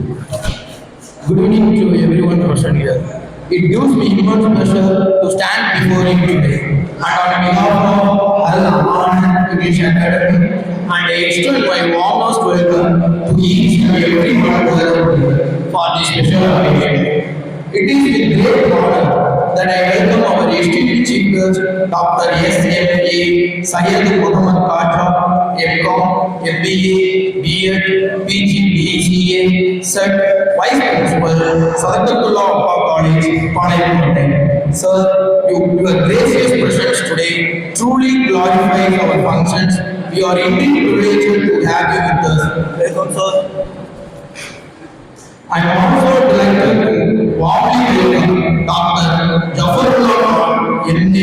Good evening to everyone present here. It gives me immense pleasure to stand before you today. And on behalf of Al Aman English Academy, and I extend my warmest welcome to each and every one present for this special occasion. It is with great honor that I welcome our esteemed chief guest, Dr. S.M.A. Syed Muhammad Khaja, M.Com, MBA, B.Ed, PG, BCA, SET, Vice Principal, Sadaratullah College, Panay. Sir, your gracious presence today truly glorifies our functions. We are indeed privileged to have you with us. Welcome, sir. I am also delighted to warmly welcome Dr. Jafarullah MD,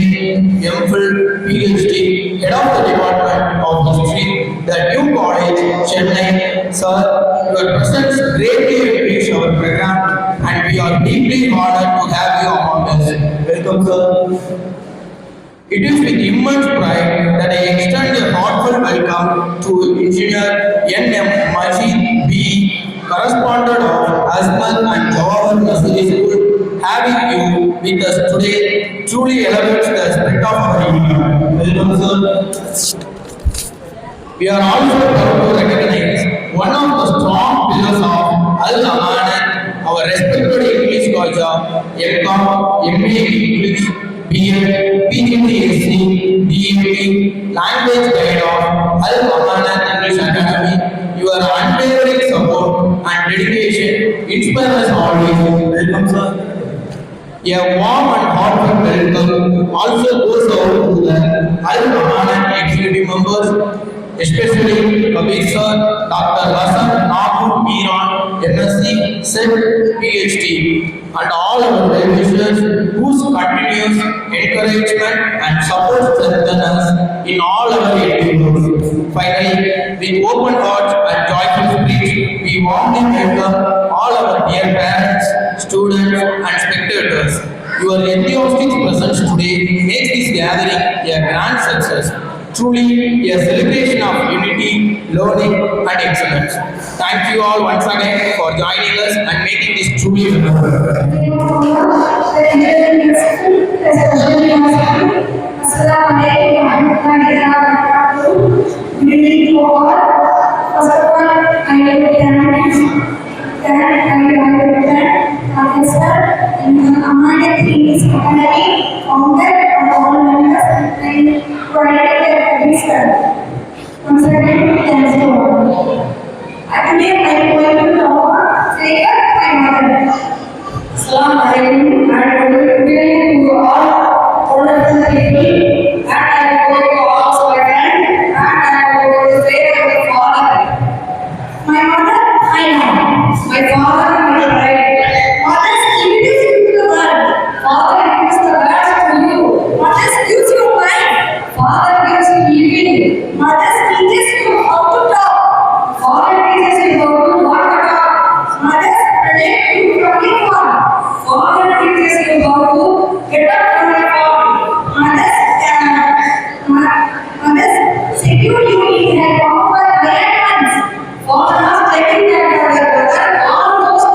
MPhil, PhD, Head of the Department of History, the New College, Chennai. Sir, your presence greatly enriched our program and we are deeply honored to have you among us. Welcome, sir. It is with immense pride that I extend a heartfelt welcome to Engineer N.M. Majid B., correspondent of Azman and Jawahar Nursery School. Having you with us today truly elevates the spirit of our union. Welcome, sir. We are also proud to recognize one of the strong pillars of Al Aman, our respected English Khaja, M.Com, MA English, B.Ed, PGDSC, DED, language guide of Al Aman English Academy. Your unwavering support and dedication inspire us always. Welcome, sir. A warm and heartfelt welcome also goes out to the Al Aman executive members, especially Kabir sir, Dr. Hasan Nahur Miran, MSc, SET, PhD, and all our well-wishers whose continuous encouragement and support strengthen us in all our endeavors. Finally, with open hearts and joyful spirits, we warmly welcome all our dear parents, students, and spectators. Your enthusiastic presence today makes this gathering a grand success. Truly a celebration of unity, learning, and excellence. Thank you all once again for joining us and making this truly memorable. Good evening to all. First of all, I would like to thank in Amana English Academy, founder and all members, and provided the service. Once again, thanks to all. Today, I am going to talk about my mother. Assalamu alaikum. I am going to all wonderful people, and I am going to also again, and I am going to say my father. My mother, I know. My father, my bride. Mother introduces you to the world. Father gives the world to you. Mother gives you mind. Father gives you living. Mother teaches you how to talk. Father teaches you how to walk the talk. Mother protects you from the fall. Father teaches you how to get up from the fall. Mother secure you in her comfort environments. Father taking care of your brother, all those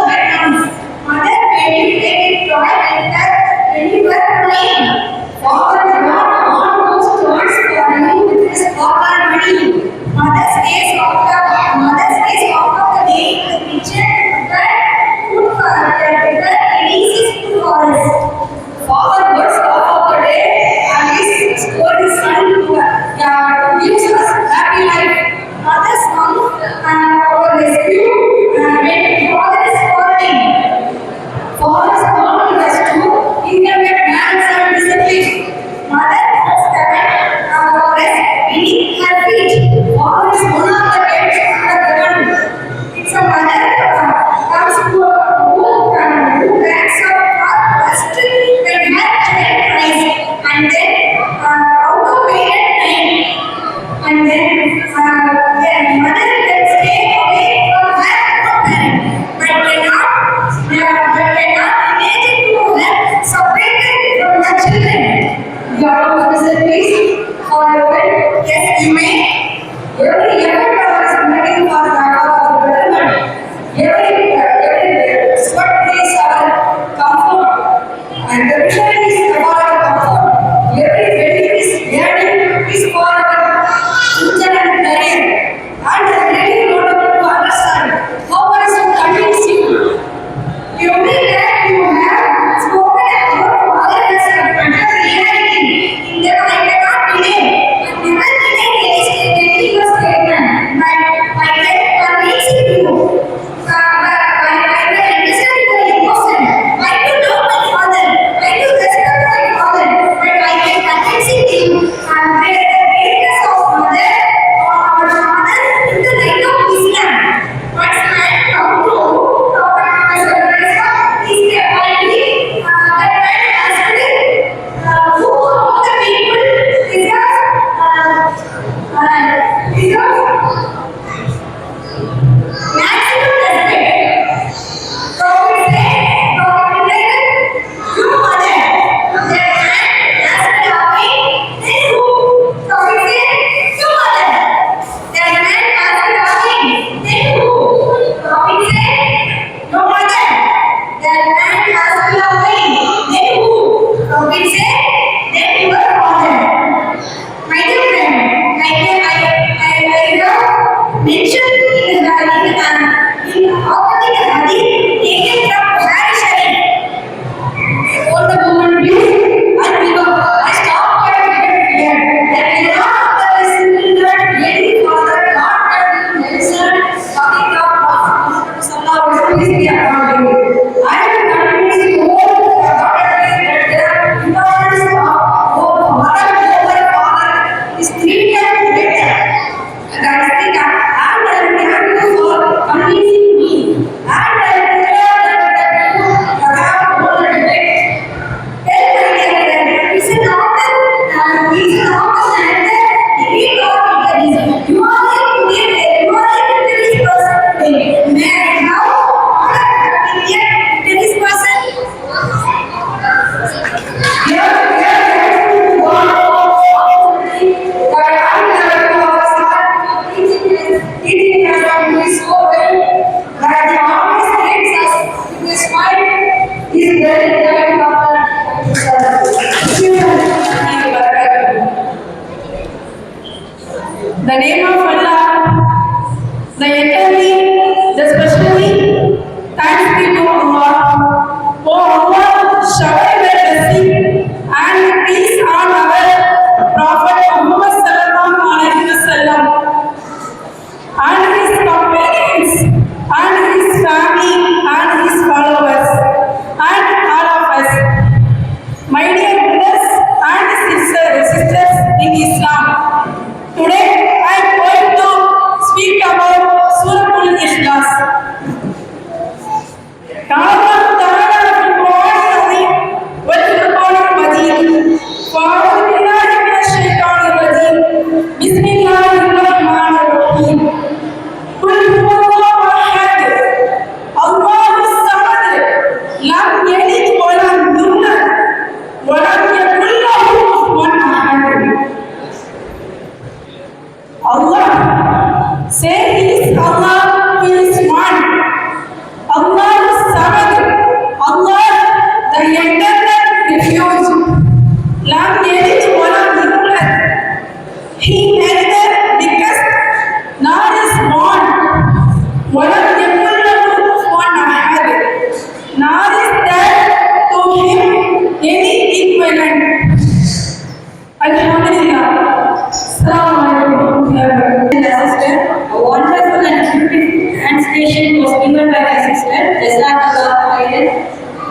was given by my sister, Jazakallah khairan.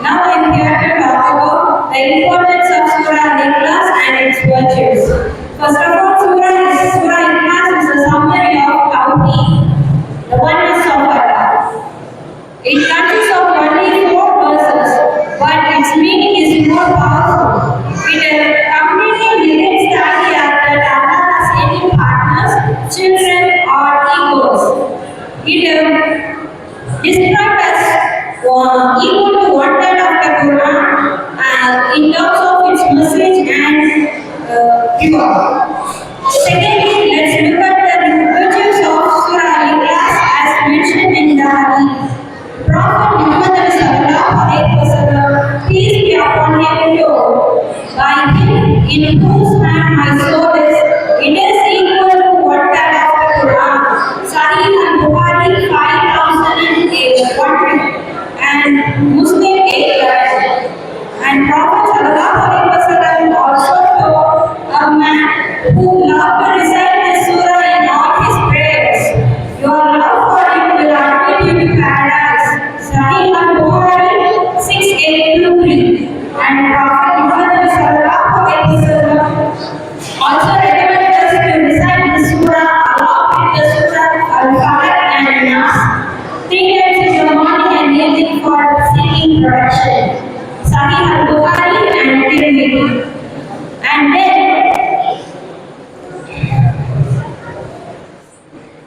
Now I am here to talk about the importance of Surah Al-Ikhlas and its virtues. First of all, Surah Al-Ikhlas is a summary of Tawheed, the oneness of Allah. It consists of only 4 verses, but its meaning is more powerful. It completely negates the idea that Allah has any partners, children, or equals. It describes as equal to one third of the Quran in terms of its message and reward. Secondly, let's look at the virtues of Surah Al-Ikhlas as mentioned in the Hadith. Prophet Muhammad sallallahu alaihi wasallam, peace be upon him, told, by him in whose hand my soul is, it is equal to one third of the Quran. Sahih al-Bukhari 5008 and Muslim 811. And Prophet sallallahu alaihi wasallam also told a man who loved to recite this surah in all his prayers, your love for him will admit you to paradise. Sahih al-Bukhari 6823. And Prophet Muhammad sallallahu alaihi wasallam also recommended us to recite the surah along with the surah Al-Falaq and Nas 3 times in the morning and evening for seeking protection. Sahih al-Bukhari and Tirmidhi. And then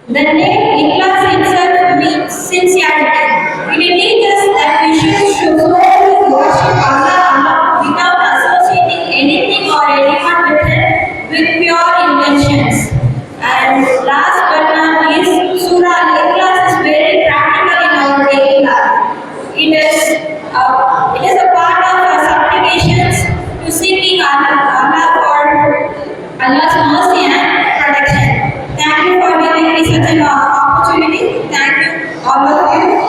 the name Ikhlas itself means sincerity. It teaches that we should solely worship Allah alone without associating anything or anyone with Him with pure intentions. And last but not least, Surah Al-Ikhlas is very practical in our daily life. It is a part of our supplications to seeking Allah for Allah's mercy and protection. Thank you for giving me such an opportunity. Thank you, all of you.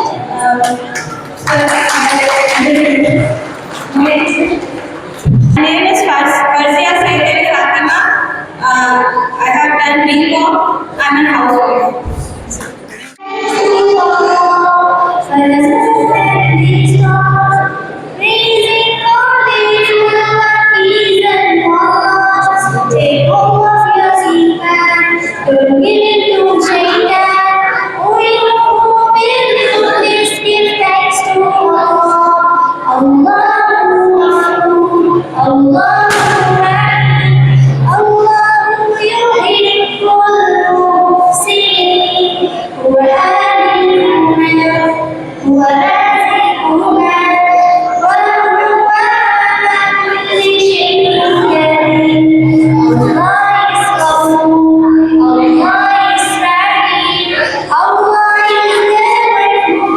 My name is Farzia Sayyidi Fatima. I have done BCom. I'm a housewife. Take hold of your seat and don't give in to Satan. Oh, you will please give thanks to Allah. Allahu Rahim, Allahu yuhibbul muhsinin, wa alimuna, wa razikuna, wa lahu ala kulli shay'in qadir. Allah is Ghafur, Allah is Rahim, Allah is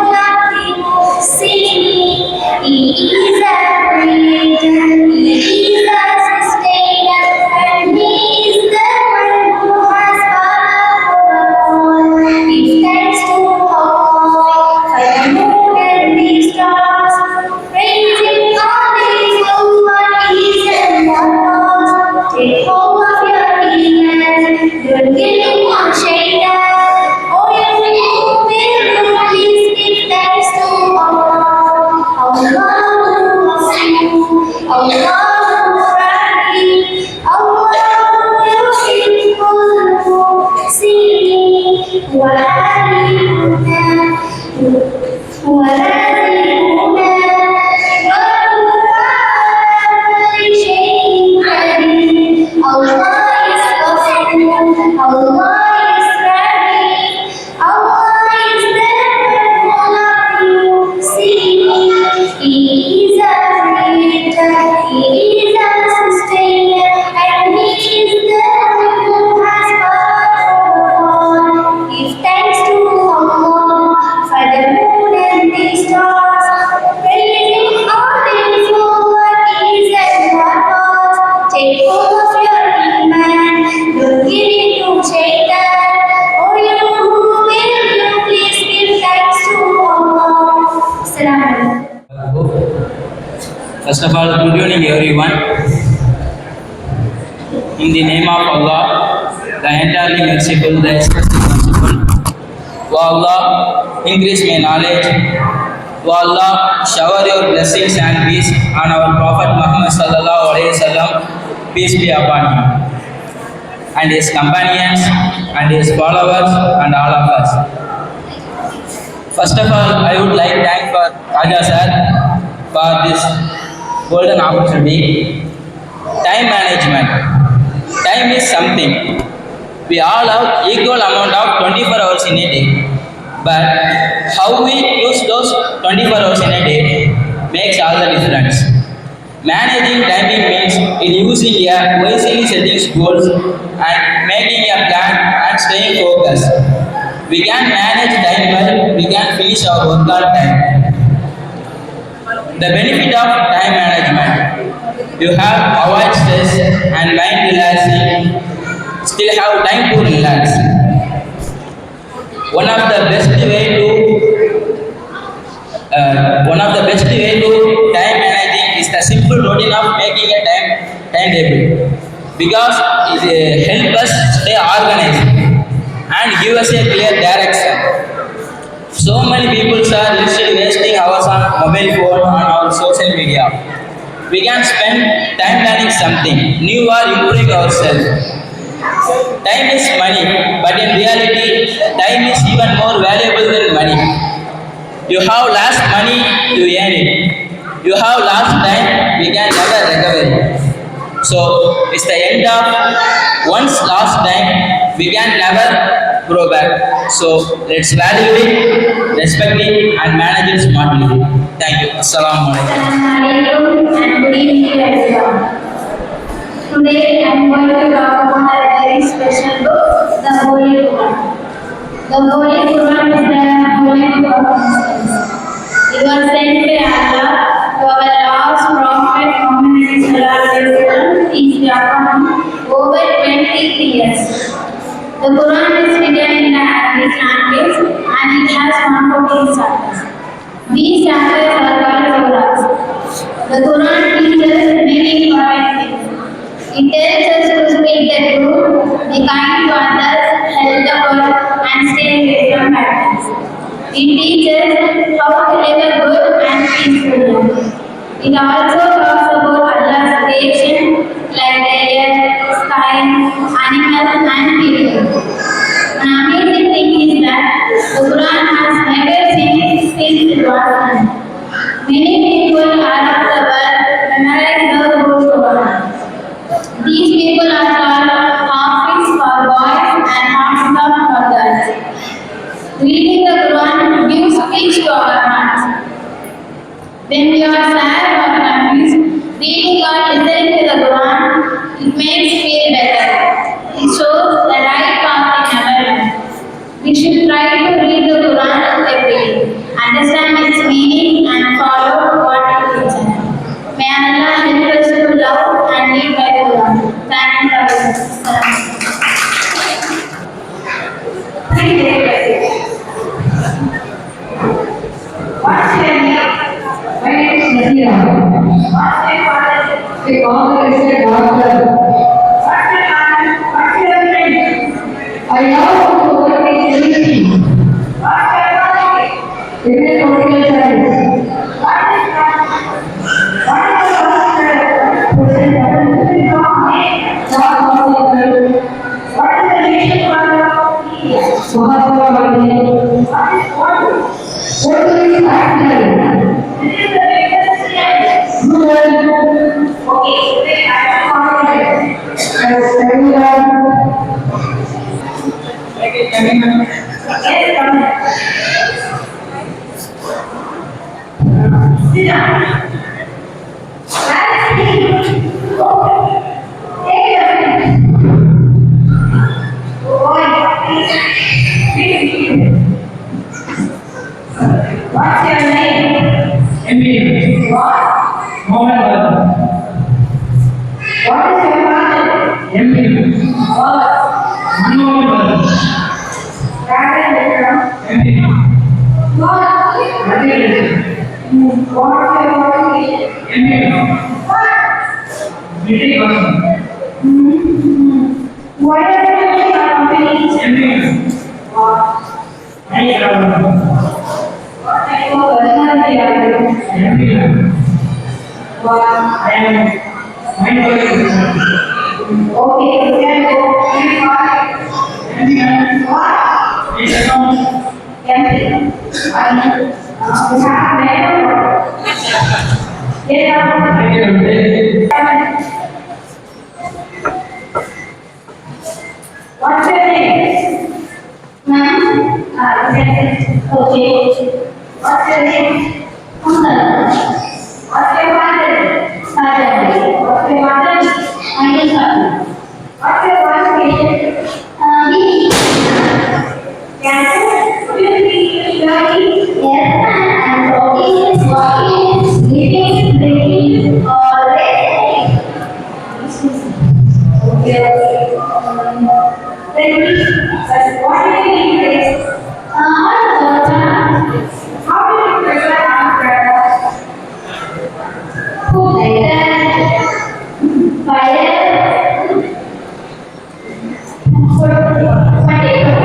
the Muhsinin. He is a creator, He is a sustainer, and He is the one who has power over all. Give thanks to Allah for the moon and the stars, praising all these what is and what was. Take hold of your iman, don't give in on shaitan. Oh, you will please give thanks to Allah. Allahu Rahim, Allahu yuhibbul muhsinin, wa alimuna, wa razikuna, wa huwa ala kulli shay'in qadir. Allah is Ghafur, Allah is Rahim, Allah is the Muhsinin. He is a creator, He is a sustainer, and He is the one who has power over all. Give thanks to Allah for the moon and the stars, praising all things for what is and what was. Take hold of your iman, don't give in to Shaitan. Oh, you will please give thanks to Allah. Assalamu alaikum. First of all, good evening everyone. In the name of Allah, the entirely merciful, the expressly merciful, O Allah, increase my knowledge. O Allah, shower your blessings and peace on our Prophet Muhammad sallallahu alaihi wasallam. Peace be upon him and his companions and his followers and all of us. First of all, I would like to thank for Raja sir for this golden opportunity. Time management. Time is something. We all have equal amount of 24 hours in a day. But how we use those 24 hours in a day makes all the difference. Managing timing means in using a wisely setting goals and making a plan and staying focused. We can manage time well, we can finish our work on time. The benefit of time management. You have avoid stress and mind relaxing, still have time to relax. One of the best way to time managing is the simple routine of making a timetable, because it helps us stay organized and give us a clear direction. So many people are still wasting hours on mobile phone on our social media. We can spend time learning something new or improving ourselves. Time is money, but in reality, time is even more valuable than money. You have lost money, you earn it. You have lost time, we can never recover it. So, it's the end of once lost time, we can never grow back. So, let's value it, respect it, and manage it smartly. Thank you. Assalamu alaikum. Assalamualaikum and good evening to everyone. Today I am going to talk about a very special book, the Holy Quran. The Holy Quran is the Holy Book of Muslims. It was sent by Allah to our last Prophet Muhammad sallallahu is upon over 23 years. The Quran is written in the Arabic language and it has 114 chapters. These chapters are called surahs. The Quran teaches many important things. It tells us to speak the truth, be kind to others, help the poor, and stay away from bad things. It teaches how to live a good and peaceful life. It also talks about Allah's creation, like the air, sky, animals, and people. An amazing thing is that the Quran has never changed since it was done. Many people around the world memorize the whole Quran. These people are called Hafiz for boys and Hafsa for girls. Reading the Quran gives peace to our hearts. When we are sad or confused, reading or listening to the Quran, it makes us feel better. It shows the right path in our life. We should try to read the Quran every day, understand its meaning and follow what it teaches. May Allah help us to love and live by the Quran. Thank you for listening. What's your name? My name is Nazira. What's your father? My father is a doctor. What's your father? What's your name? I love to work in everything. What's your father? It is political science. What is that? What is the doctor? What is the nation of India? Mahatma Gandhi. What is water? Water is active. This is the biggest science. Okay, today I am confident. Yes, come here. Sit down. What's your name? Emily. What? Mohammed. What is your father? Emily. What? Mohammed. Father Vikram. Emily. What? Emily. What's your qualification? Emily. What? Meeting person. What are the companies? Emily. What? What type of personality are you? What? Okay, you can go. What? Empty. What's your name? Ma'am, okay. What's your name? Uncle, What's your father? father, What's your mother? uncle, father. What's your qualification? Me, Can you speak slowly? yes, I'm talking, walking, sleeping, drinking, or resting. Okay. Then we, what do you eat? All the time, How do you prepare umbrella? food like that, fire, potato,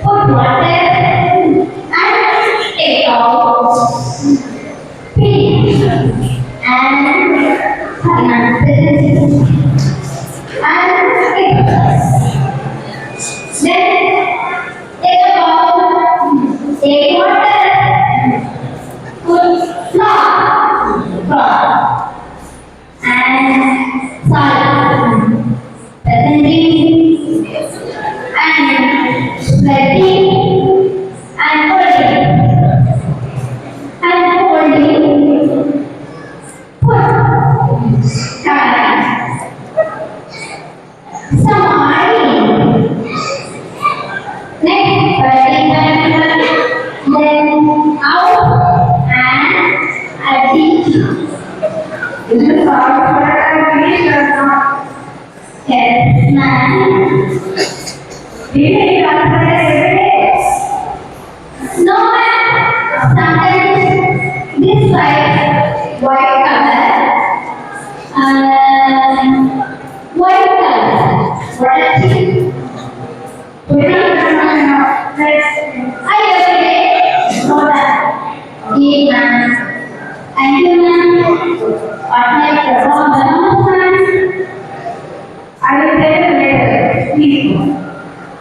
put water, and take out, fish, and nuts, and eggs. Then take a bowl, take water, put flour, and salt, seasoning, and spreading, and folding, put some oil. Next, then out and adding. Is it hard for a fish or not? Yes, ma'am. Do you eat umbrella every day? No, ma'am. Sometimes this white color, white color. What is it? We don't know. I every day know that. Yes, ma'am. Thank you, ma'am. What my program, ma'am? I will tell you later. Please.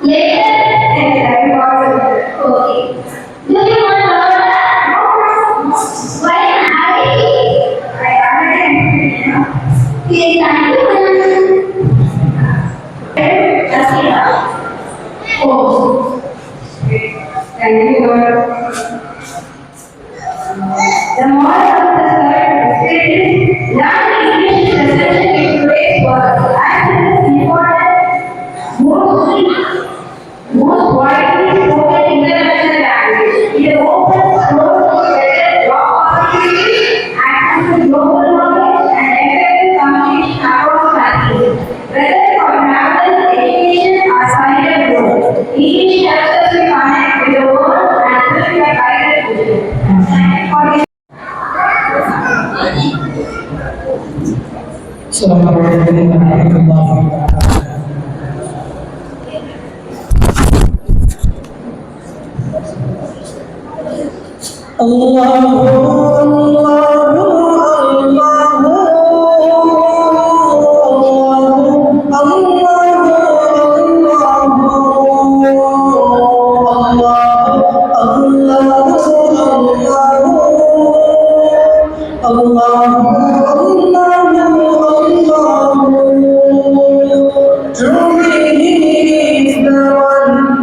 Later. Yes, I will order. Okay. Do you want water? Why hurry? I already. Please, thank you, ma'am. Oh, Thank you, Lord. The moral of the third is learning English is essential in today's world as it is important, most widely spoken international language. It opens doors to better job opportunities, access to global knowledge, and effective communication across countries. Whether for travel, education, or career growth, English helps us to connect with the world and build a brighter future. Thank you for your Assalamualaikum warahmatullahi wabarakatuh.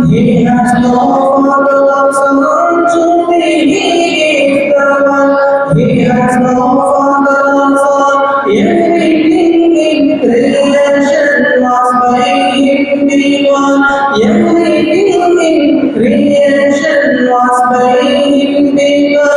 He has no father, son to me. He is the one. He has no father, son. Everything in creation was by him begun. Everything in creation was by him begun.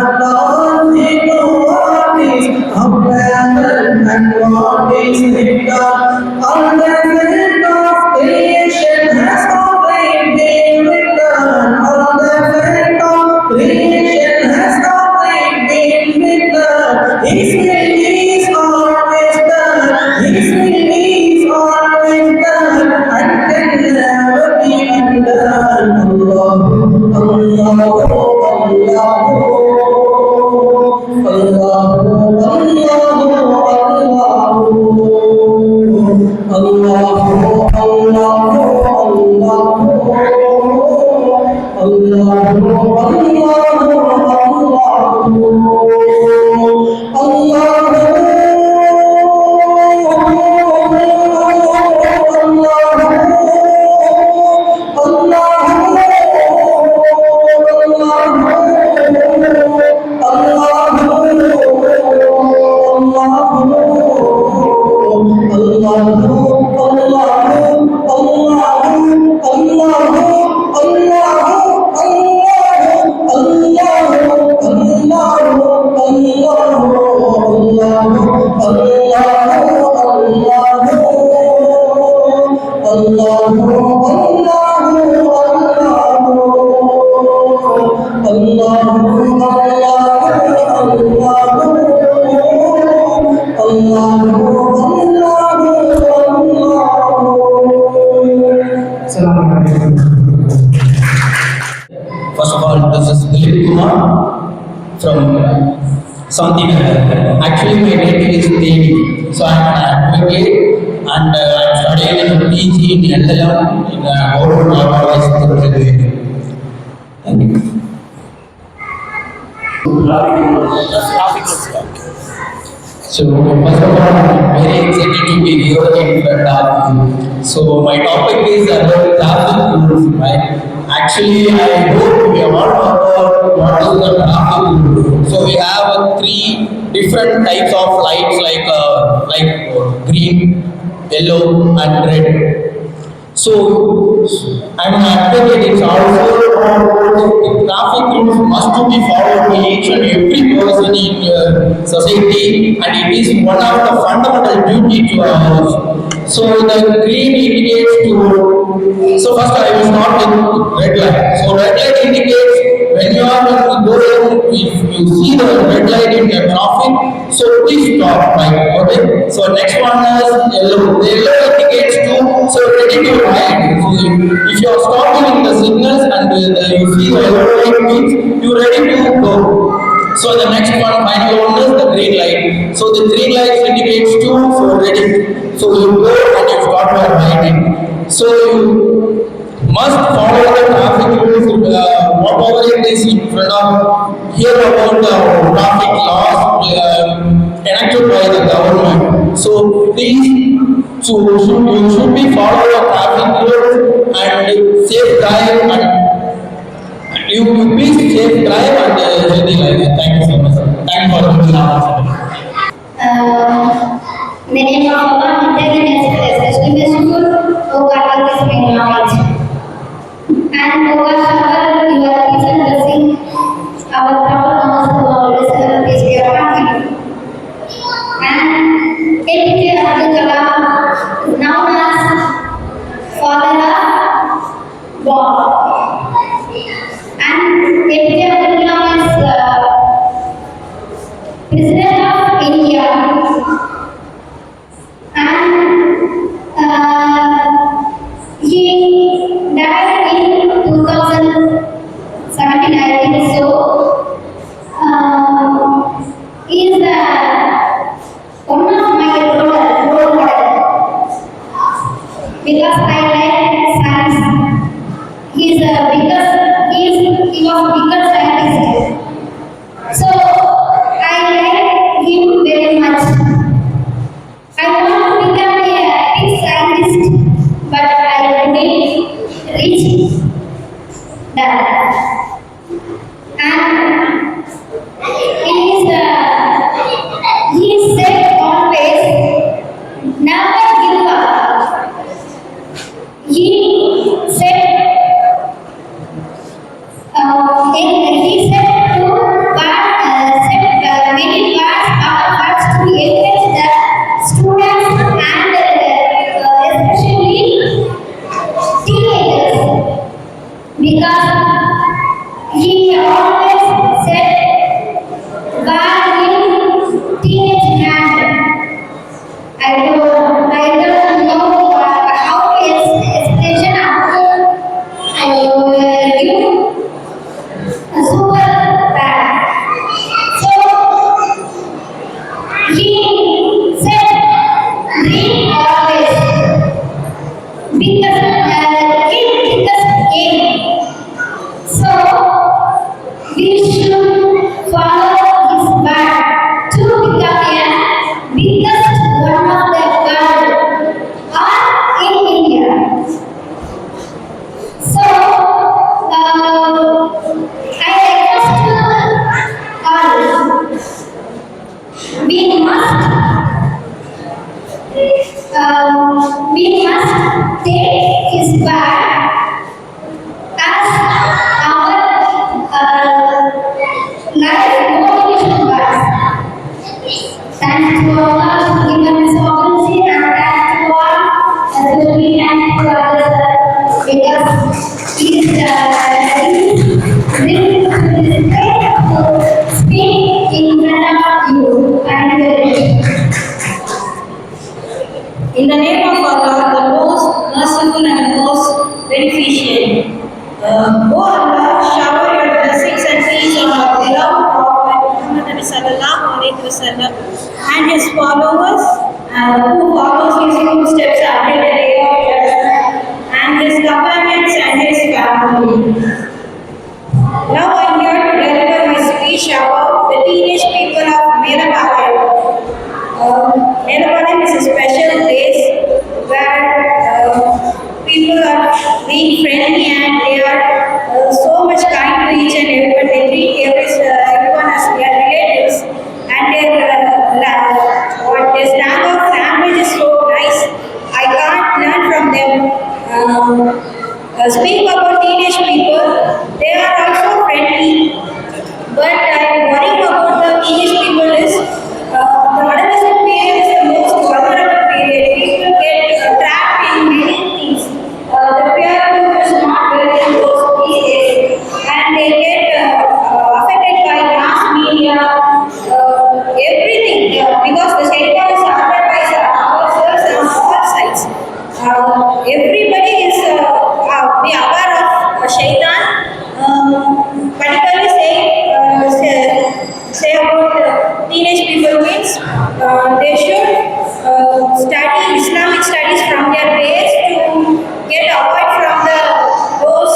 What is abandoned and what is written? All the faith of creation has already been written. All the faith of creation has already been written. His will is always done. His will is always done and can never be undone. Allah, Allah, First of all, this is Dilip Kumar from Santinagar. Actually, my name is Devi. So I am an advocate and I am studying in PG in LLM in Government Organized Secretary. Thank you. So first of all, I am very excited to be here in front of you. So my topic is about traffic rules, right? Actually, I hope we have all about what is the traffic rule. So we have three different types of lights like green, yellow, and red. So I'm an advocate. It's also the traffic rules must to be followed by each and every person in your society, and it is one of the fundamental duty to ours. So the green indicates to. So first I will start with red light. So red light indicates when you are going to go, if you see the red light in the traffic, so please stop. Right? Okay. So next one is yellow. The yellow indicates to ready to ride. So if you are stopping in the signals and you see the yellow light means you are ready to go. So the next one, final one is the green light. So the green light indicates to ready. So you go and you start your riding. So you must follow the traffic rules, whatever it is in front of. Hear about the traffic laws enacted by the government. So please, you should be follow the traffic rules and safe drive and you please safe drive and healthy life. Thank you so much. Thank you for the opportunity. In the name of Allah, intelligence is especially useful. O God, is made knowledge. And O God, you are peace and blessing. Our Prophet Muhammad peace be upon him. And APJ Abdul Kalam is known as father of God. And APJ Abdul Kalam is to Allah, given this opportunity, and thanks to all as well we and to others because he is willing to speak in front of you and In the name of Allah, the most merciful and most beneficent. O Allah, shower your blessings and peace on our beloved Prophet Muhammad sallallahu alaihi wasallam and his followers who follows his footsteps until the day of judgment, and his companions and his family. Now I am here to deliver my speech about the teenage people of Merapalayam. Merapalayam is a special place where people are being friendly and they are so much kind to each and everyone. They treat everyone as their relatives, and their style of language is so nice. I can't learn from them. Speak about teenage people, they are also friendly, but I am worrying about the teenage people is the adolescent period is the most vulnerable period. People get trapped in many things. The peer group is not very close these days, and they get affected by mass media, everything, because the shaitan is surrounded by ourselves on all sides. Everybody is be aware of shaitan. Particularly say about teenage people means they should study Islamic studies from their base to get avoid from those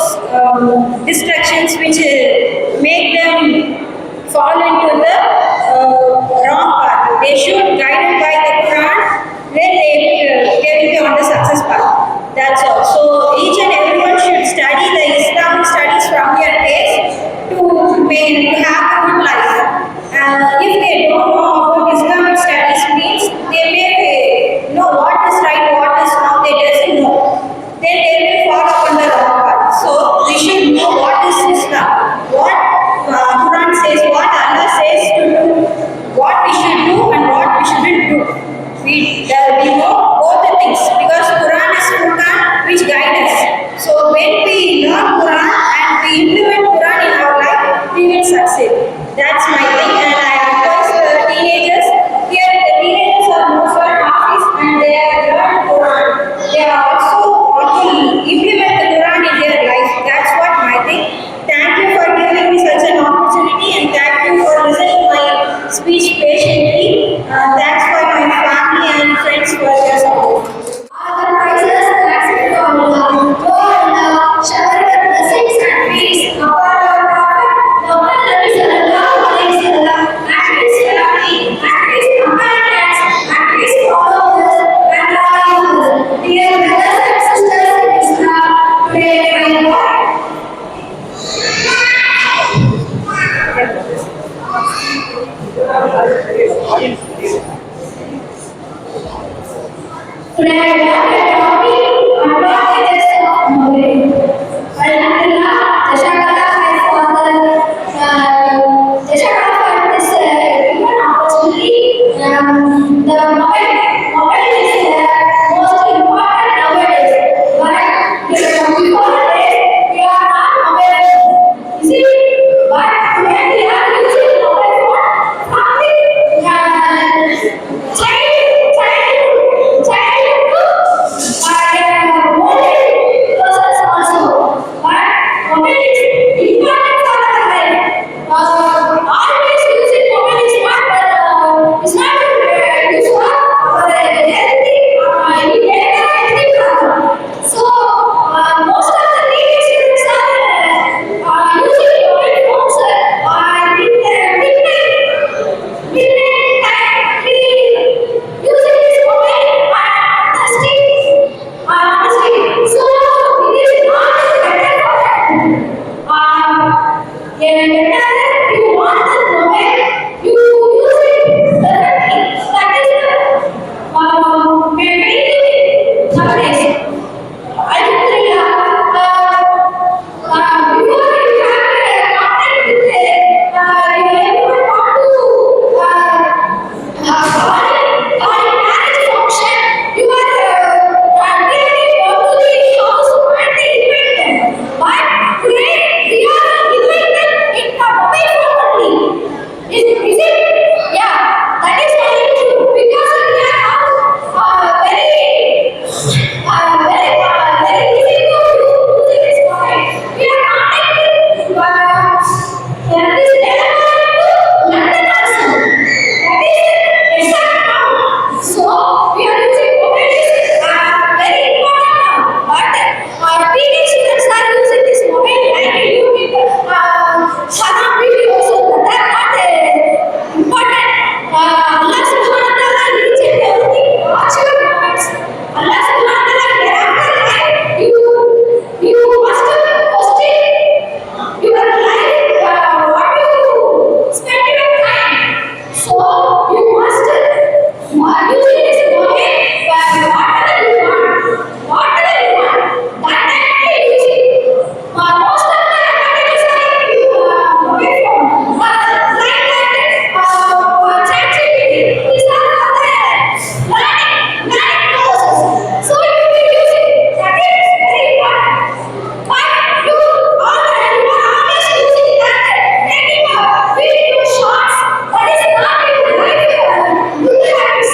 distractions which make them fall into the wrong path. They should guided by the Quran, then they will be on the success path. That's all. So each and everyone should study the Islamic studies from their base to have a good life. If they don't know about Islamic studies means they may know what is right, what is wrong, they doesn't know. Then they will fall upon the wrong path. So we should know what is Islam, what Quran says, what Allah says to do, what we should do and what we shouldn't do. We know both the things because Quran is Quran which guides us. So when we learn Quran and we implement Quran in our life, we will succeed. That's my thing, and I advise the teenagers. Here the teenagers are mostly Hafiz and they have learned Quran. They are also want to implement the Quran in their life. That's what my thing. Thank you for giving me such an opportunity, and thank you for listening to my speech patiently. Thanks for my family and friends for their support. all the praises that's to Allah. Go and shower your blessings and peace upon our Prophet Muhammad sallallahu alaihi wasallam and his family and his companions and his followers and all dear brothers and sisters in Islam. Today I want Today I want a topic advantages of knowledge. Alhamdulillah, Jazakallah khair for this given opportunity. The mobile is most important nowadays. But before this, we are not mobile. You see, but when we are using mobile phone, something always using mobile is not, it's not useful. So you must use this knowledge for whatever you want, that time you use it. Most of the advantages are you mobile phone, ChatGPT. These are for the learning process. So you will use it. That is very important. But you always using that making a video shots. That is not in life. Good habits.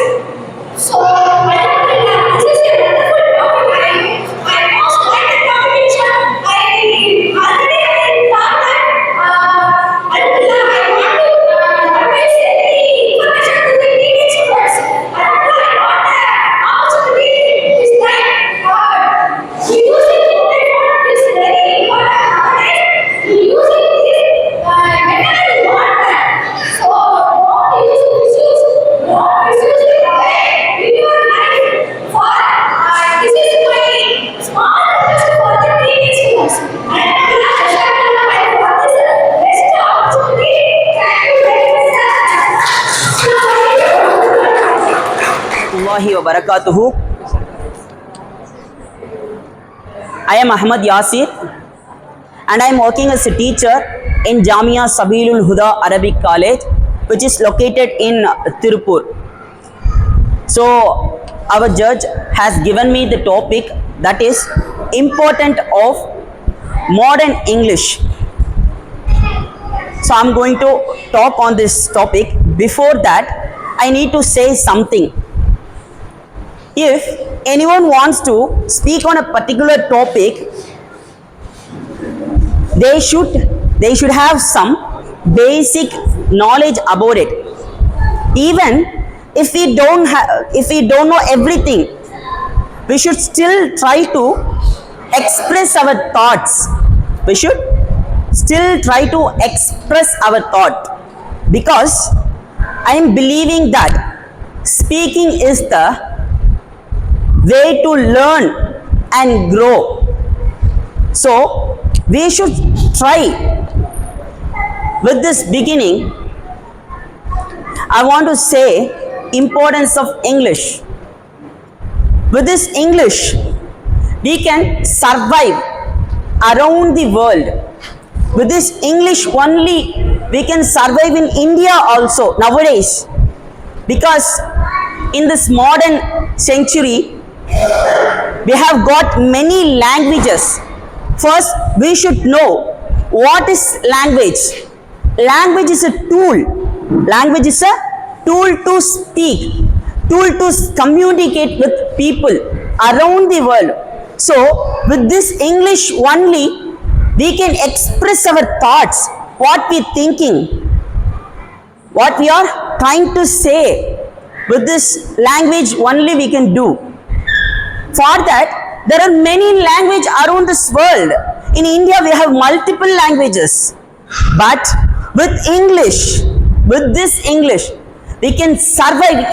So alhamdulillah, this is a wonderful topic. I most like the topic. I already thought that alhamdulillah, I want to advise any information to the teenage students. Alhamdulillah, I got the opportunity this time. Using mobile phone is very important nowadays. Using this whenever you want that. So don't misuse it in your life. For this is my small request for the teenage students. Alhamdulillah, Jazakallah khair for this best opportunity. Thank you very much, sir. Allahi wa barakatuhu. I am Ahmad Yasir and I am working as a teacher in Jamia Sabilul Huda Arabic College, which is located in Tirupur. So our judge has given me the topic, that is important of modern English. So I'm going to talk on this topic. Before that, I need to say something. If anyone wants to speak on a particular topic, they should have some basic knowledge about it. Even if we don't know everything, we should still try to express our thoughts. We should still try to express our thought, because I am believing that speaking is the way to learn and grow. So we should try. With this beginning, I want to say importance of English. With this English, we can survive around the world. With this English only, we can survive in India also nowadays. Because in this modern century, we have got many languages. First, we should know what is language. Language is a tool. Language is a tool to speak, tool to communicate with people around the world. So, with this English only, we can express our thoughts, what we are thinking, what we are trying to say. With this language only we can do. For that, there are many languages around this world. In India, we have multiple languages. But with English, with this English, we can survive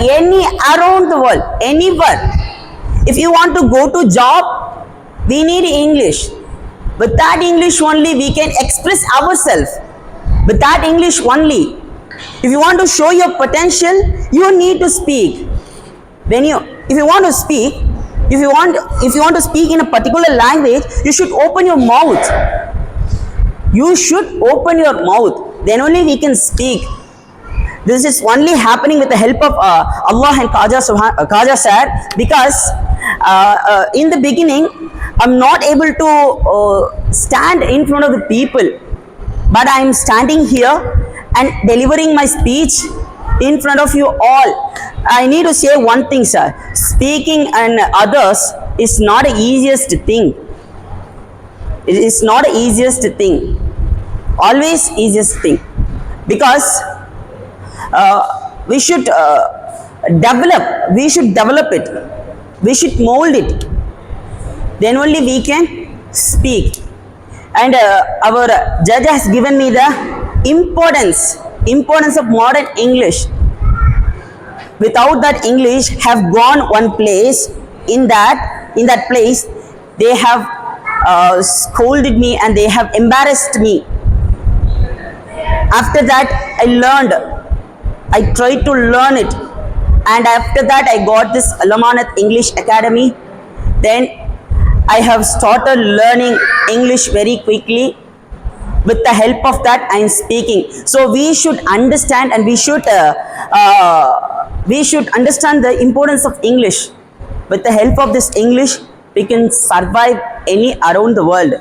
around the world, anywhere. If you want to go to job, we need English. With that English only, we can express ourselves. With that English only. If you want to show your potential, you need to speak. If you want to speak, if you want to speak in a particular language, you should open your mouth. You should open your mouth. Then only we can speak. This is only happening with the help of Allah and Khaja sir, because in the beginning, I'm not able to stand in front of the people, but I am standing here and delivering my speech in front of you all. I need to say one thing, sir. Speaking and others is not the easiest thing. It is not the easiest thing. Always easiest thing. Because we should develop it. We should mold it. Then only we can speak. And our judge has given me the importance of modern English. Without that English, have gone one place. In that place, they have scolded me and they have embarrassed me. After that, I learned I tried to learn it, and after that I got this Lamanat English Academy. Then I have started learning English very quickly. With the help of that, I am speaking. So we should understand, and we should understand the importance of English. With the help of this English, we can survive any around the world.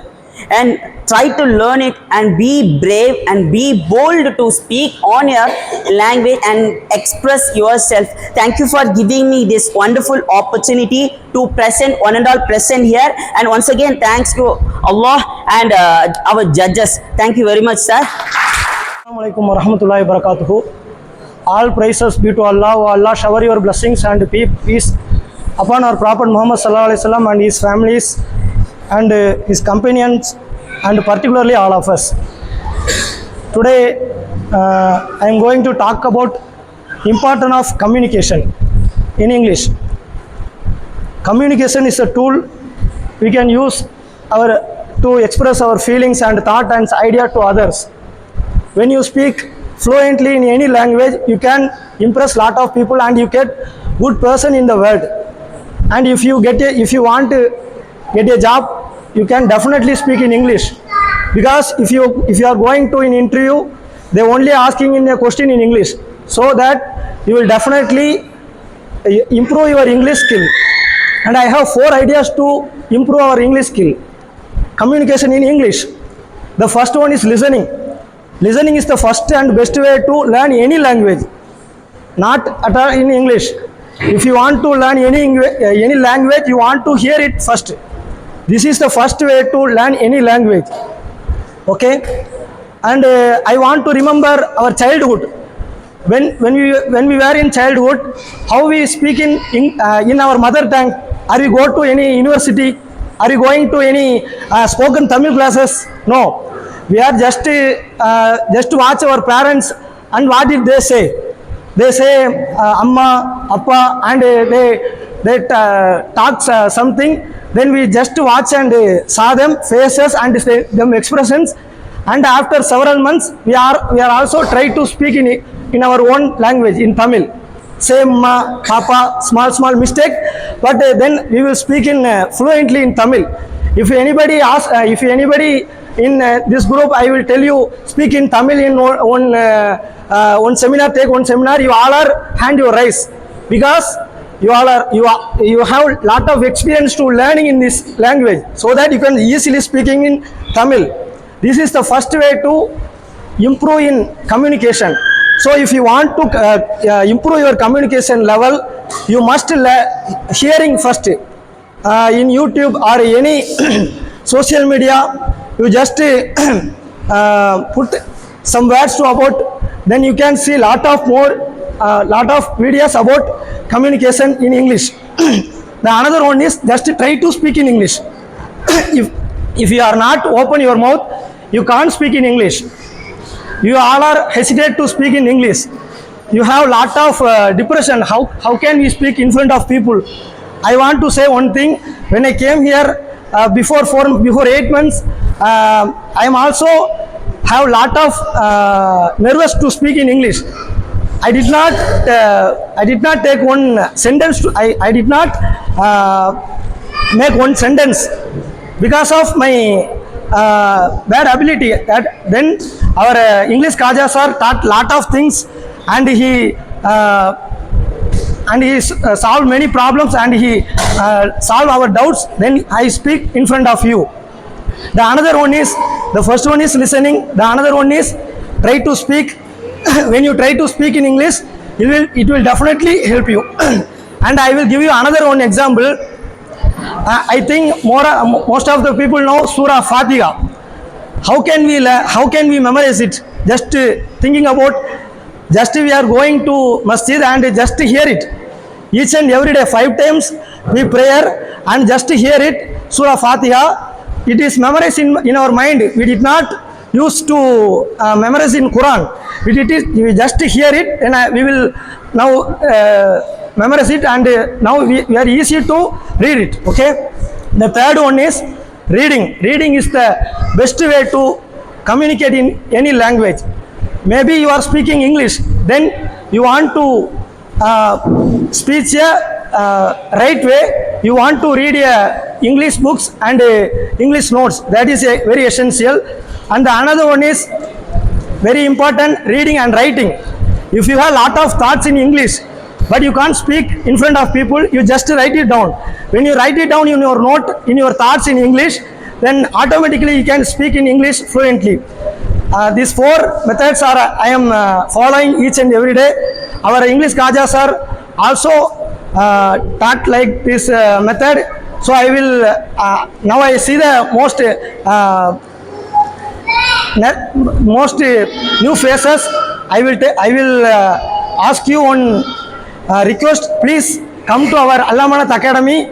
And try to learn it and be brave and be bold to speak on your language and express yourself. Thank you for giving me this wonderful opportunity to present, one and all present here. And once again, thanks to Allah and our judges. Thank you very much, sir. Assalamualaikum warahmatullahi wabarakatuh. All praises be to Allah. O Allah, shower your blessings and peace upon our Prophet Muhammad sallallahu alaihi wasallam and his families and his companions, and particularly all of us. Today I am going to talk about importance of communication in English. Communication is a tool we can use to express our feelings and thought and idea to others. When you speak fluently in any language, you can impress lot of people and you get good person in the world. And if you want to get a job, you can definitely speak in English, because if you are going to an interview, they only asking in a question in English, so that you will definitely improve your English skill. And I have 4 ideas to improve our English skill. Communication in English. The first one is listening. Listening is the first and best way to learn any language, not at all in English. If you want to learn any language, you want to hear it first. This is the first way to learn any language. Okay? And I want to remember our childhood. When we were in childhood, how we speak in our mother tongue. Are we go to any university? Are we going to any spoken Tamil classes? No. We are just watch our parents, and what did they say? They say Amma, Appa, and they talk something. Then we just watch and saw them faces and them expressions, and after several months we are also try to speak in our own language, in Tamil. Same Ma, Papa, small mistake, but then we will speak in fluently in Tamil. If anybody in this group, I will tell you, speak in Tamil in one seminar, take one seminar, you all are hand your raise, because you have lot of experience to learning in this language, so that you can easily speaking in Tamil. This is the first way to improve in communication. So if you want to improve your communication level, you must hearing first. In YouTube or any social media, you just put some words to about, then you can see lot of videos about communication in English. The another one is just try to speak in English. If you are not open your mouth, you can't speak in English. You all are hesitate to speak in English. You have lot of depression. How can we speak in front of people? I want to say one thing. When I came here before 8 months, I am also have lot of nervous to speak in English. I did not take one sentence. I did not make one sentence because of my bad ability. Then our English Kaja sir taught lot of things, and he solved many problems, and he solved our doubts. Then I speak in front of you. The another one is, the first one is listening. The another one is try to speak. When you try to speak in English, it will definitely help you. And I will give you another one example. I think most of the people know Surah Fatiha. How can we memorize it? Just thinking about, just we are going to masjid and just hear it. Each and every day 5 times we prayer and just hear it. Surah Fatiha. It is memorized in our mind. We did not use to memorize in Quran. We just hear it, and we will now memorize it, and now we are easy to read it. Okay. The third one is reading. Reading is the best way to communicate in any language. Maybe you are speaking English, then you want to speak a right way, you want to read English books and English notes. That is a very essential. And the another one is very important, reading and writing. If you have lot of thoughts in English but you can't speak in front of people, you just write it down. When you write it down in your note, in your thoughts in English, then automatically you can speak in English fluently. These 4 methods are I am following each and every day. Our English Khaja sir also taught like this method. So I will now I see the most new faces. I will ask you one request. Please come to our Allamanat Academy.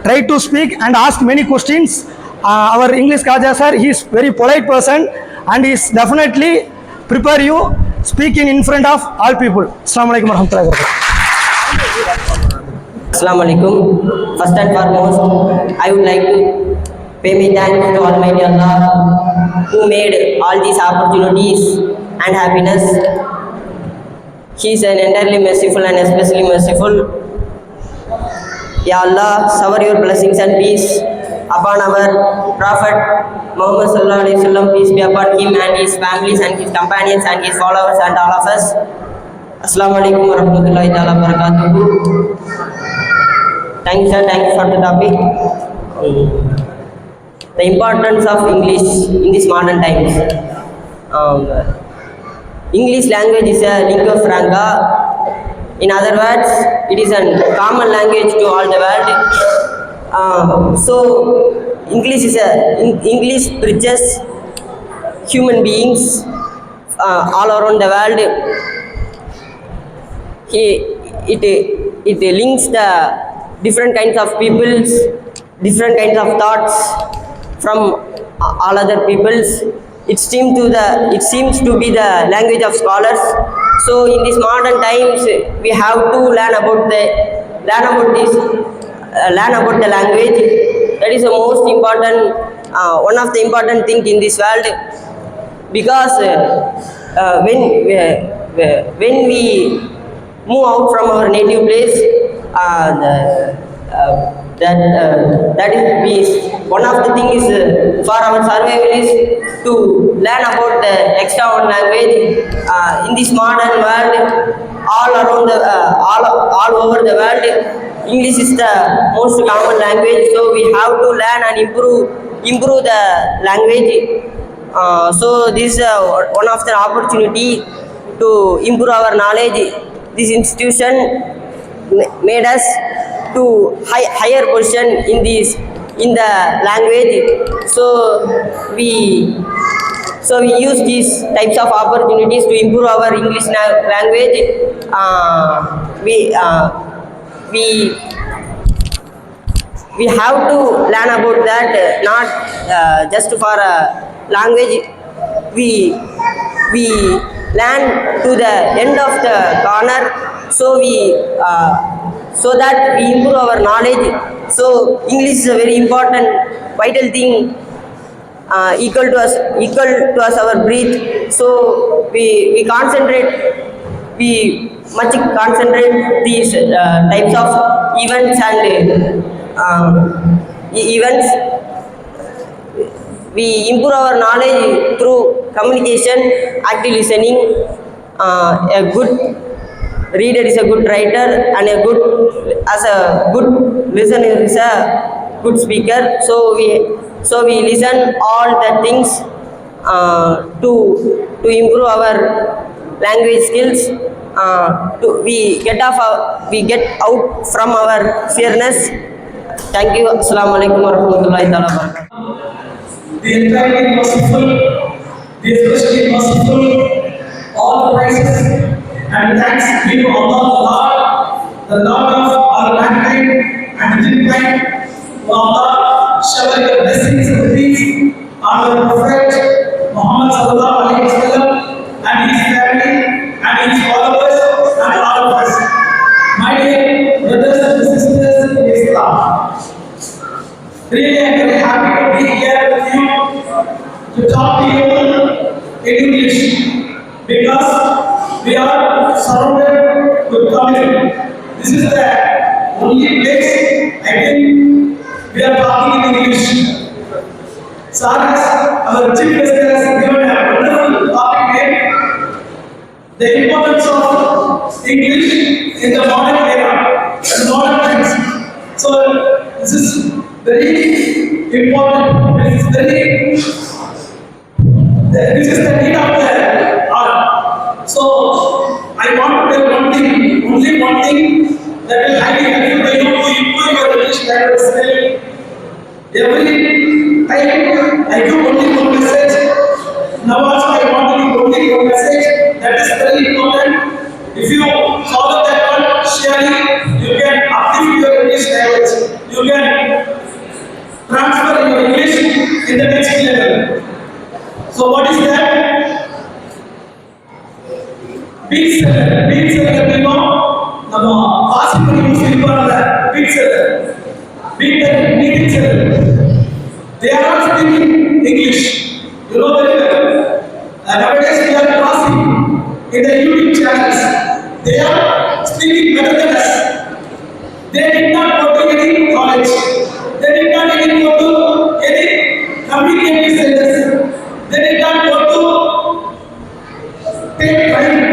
Try to speak and ask many questions. Our English Khaja sir, he is very polite person and he is definitely prepare you speaking in front of all people. Assalamu alaikum warahmatullahi wabarakatuh. Assalamu alaikum. First and foremost, I would like to pay my thanks to Almighty Allah who made all these opportunities and happiness. He is an entirely merciful and especially merciful. Ya Allah, shower your blessings and peace upon our Prophet Muhammad sallallahu alaihi wasallam, peace be upon him and his families and his companions and his followers and all of us. Assalamu alaikum warahmatullahi wabarakatuh. Thank you sir, thank you for the topic. The importance of English in these modern times. English language is a lingua franca. In other words, it is a common language to all the world. So English bridges human beings all around the world. It links the different kinds of peoples, different kinds of thoughts from all other peoples. It seems to be the language of scholars. So in these modern times, we have to learn about the language. That is the most important, one of the important things in this world, because when we move out from our native place, that is one of the things for our survival is to learn about the extra one language. In this modern world, all over the world, English is the most common language. So we have to learn and improve the language. So this is one of the opportunity to improve our knowledge. This institution made us to higher position in the language. So we use these types of opportunities to improve our English language. We have to learn about that, not just for a language. We learn to the end of the corner, so that we improve our knowledge. So English is a very important, vital thing, equal to us our breath. So we much concentrate these types of events and events. We improve our knowledge through communication, active listening. A good reader is a good writer, and a good listener is a good speaker. So we listen all the things to improve our language skills. We get out from our fearness. Thank you. Assalamu alaikum warahmatullahi wabarakatuh. The entirely merciful, the especially merciful, all praises and thanks be to Allah, the Lord of all mankind and humankind. Allah, shower your blessings and peace on our Prophet Muhammad sallallahu alaihi wasallam and his family and his followers and all of us. My dear brothers and sisters in Islam, really I am very happy to be here with you to talk to you in English, because we are this is the only place I think we are talking in English. Sir, our chief guest has given a wonderful topic name, the importance of English in the modern era, and modern times. So this is very important. This is the need of the hour. So I want to tell one thing, only one thing that will highly helpful to you to improve your English language skill. Every time I give only one message. Now also I want to give only one message. That is very important. If you follow that one, surely you can uplift your English language. You can transfer your English in the next level. So what is that? Beat seller. Beat seller means நம்ம possible use பண்ணல beat seller. Beat seller. They are not speaking English. You know very well. Nowadays we are crossing in the YouTube channels. They are speaking better than us. They did not go to any college. They did not even go to any communication centers. They did not go to take training,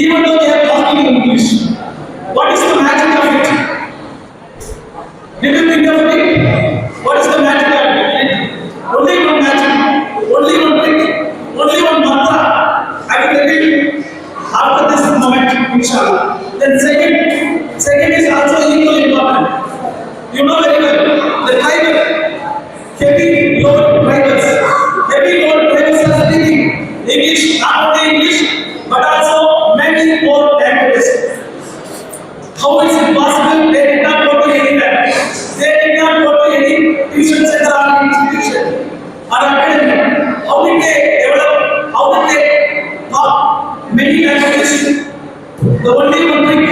even though they are talking English. What is the magic of it? Did you think of it? What is the magic of it? Only one magic, only one trick, only one mantra. I will tell you after this moment, inshallah. Then second is also equally important. You know very well, the driver, heavy load drivers are speaking English, not only English, but also many more languages. How is it possible? They did not go to anywhere. They did not go to any tuition center or institution or academy. How did they develop? How did they talk many languages? The only one thing,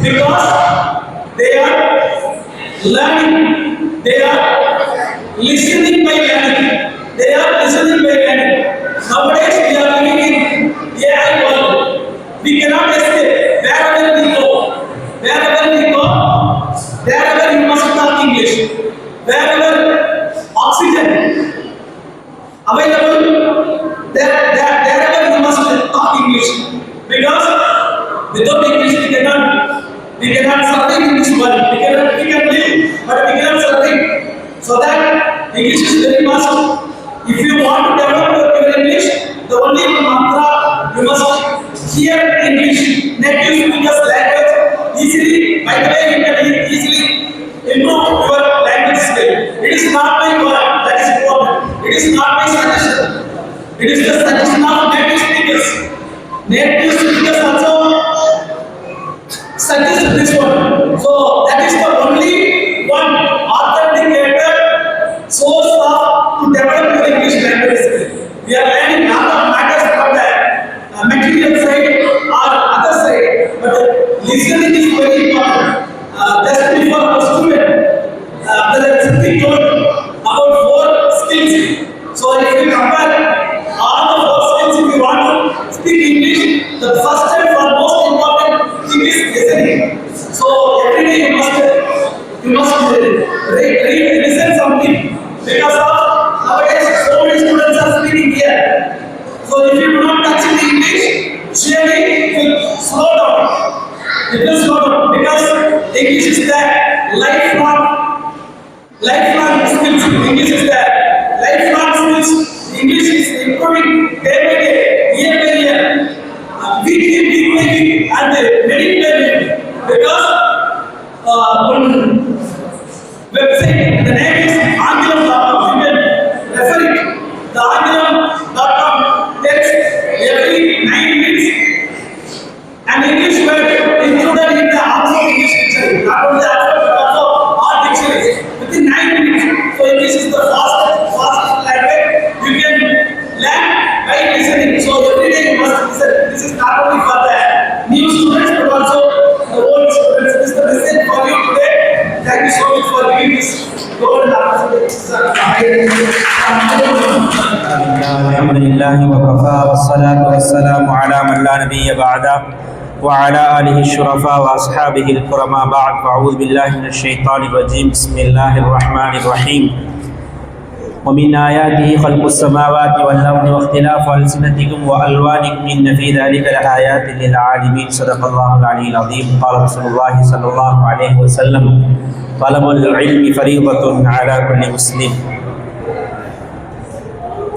because they are learning, they are listening by learning. They are listening by learning. Nowadays we are living in AI world. We cannot escape. Wherever we go, wherever you must talk English. Wherever oxygen available, wherever you must talk English. Because without English we cannot survive in this world. We can live, but we cannot survive. So that English is very must. If you want to develop your English, the only mantra you must hear English, native speakers language easily. By the way, you can easily improve your language skill. It is not my word that is important. It is not my suggestion. It is the suggestion of native speakers. Native speakers also suggest this one. So that is the only one authenticated source to develop your English language skill. We are learning lot of matters from the material side or other side, but listening is very important. Just before our student, Brother Siddhi told about 4 skills. So if you compare all the 4 skills, if you want to speak English, the first and foremost important thing is listening. So every day you must listen something, because of nowadays so many students are speaking here. So if you do not touch in English, surely it will slow down. It will slow down because English is the lifelong skills. English is the lifelong skills. English is improving day by day, year by year, week by week, and minute by minute. Because one website, the name is Angilam.com. You can refer it. The Angilam.com takes every 9 minutes an English word included in the Oxford English Dictionary. Not only Oxford, but also all dictionaries within 9 minutes. So English is the fastest language you can learn by listening. So every day you must listen. This is not only for the new students but also the old students. This is the message for you today. Thank you so much for giving this golden opportunity. الحمد لله وكفى والصلاة والسلام على من لا نبي بعده وعلى آله الشرفاء وأصحابه الكرماء بعد فأعوذ بالله من الشيطان الرجيم بسم الله الرحمن الرحيم ومن آياته خلق السماوات والأرض واختلاف ألسنتكم وألوانكم إن في ذلك لآيات للعالمين صدق الله العلي العظيم قال رسول الله صلى الله عليه وسلم طلب العلم فريضة على كل مسلم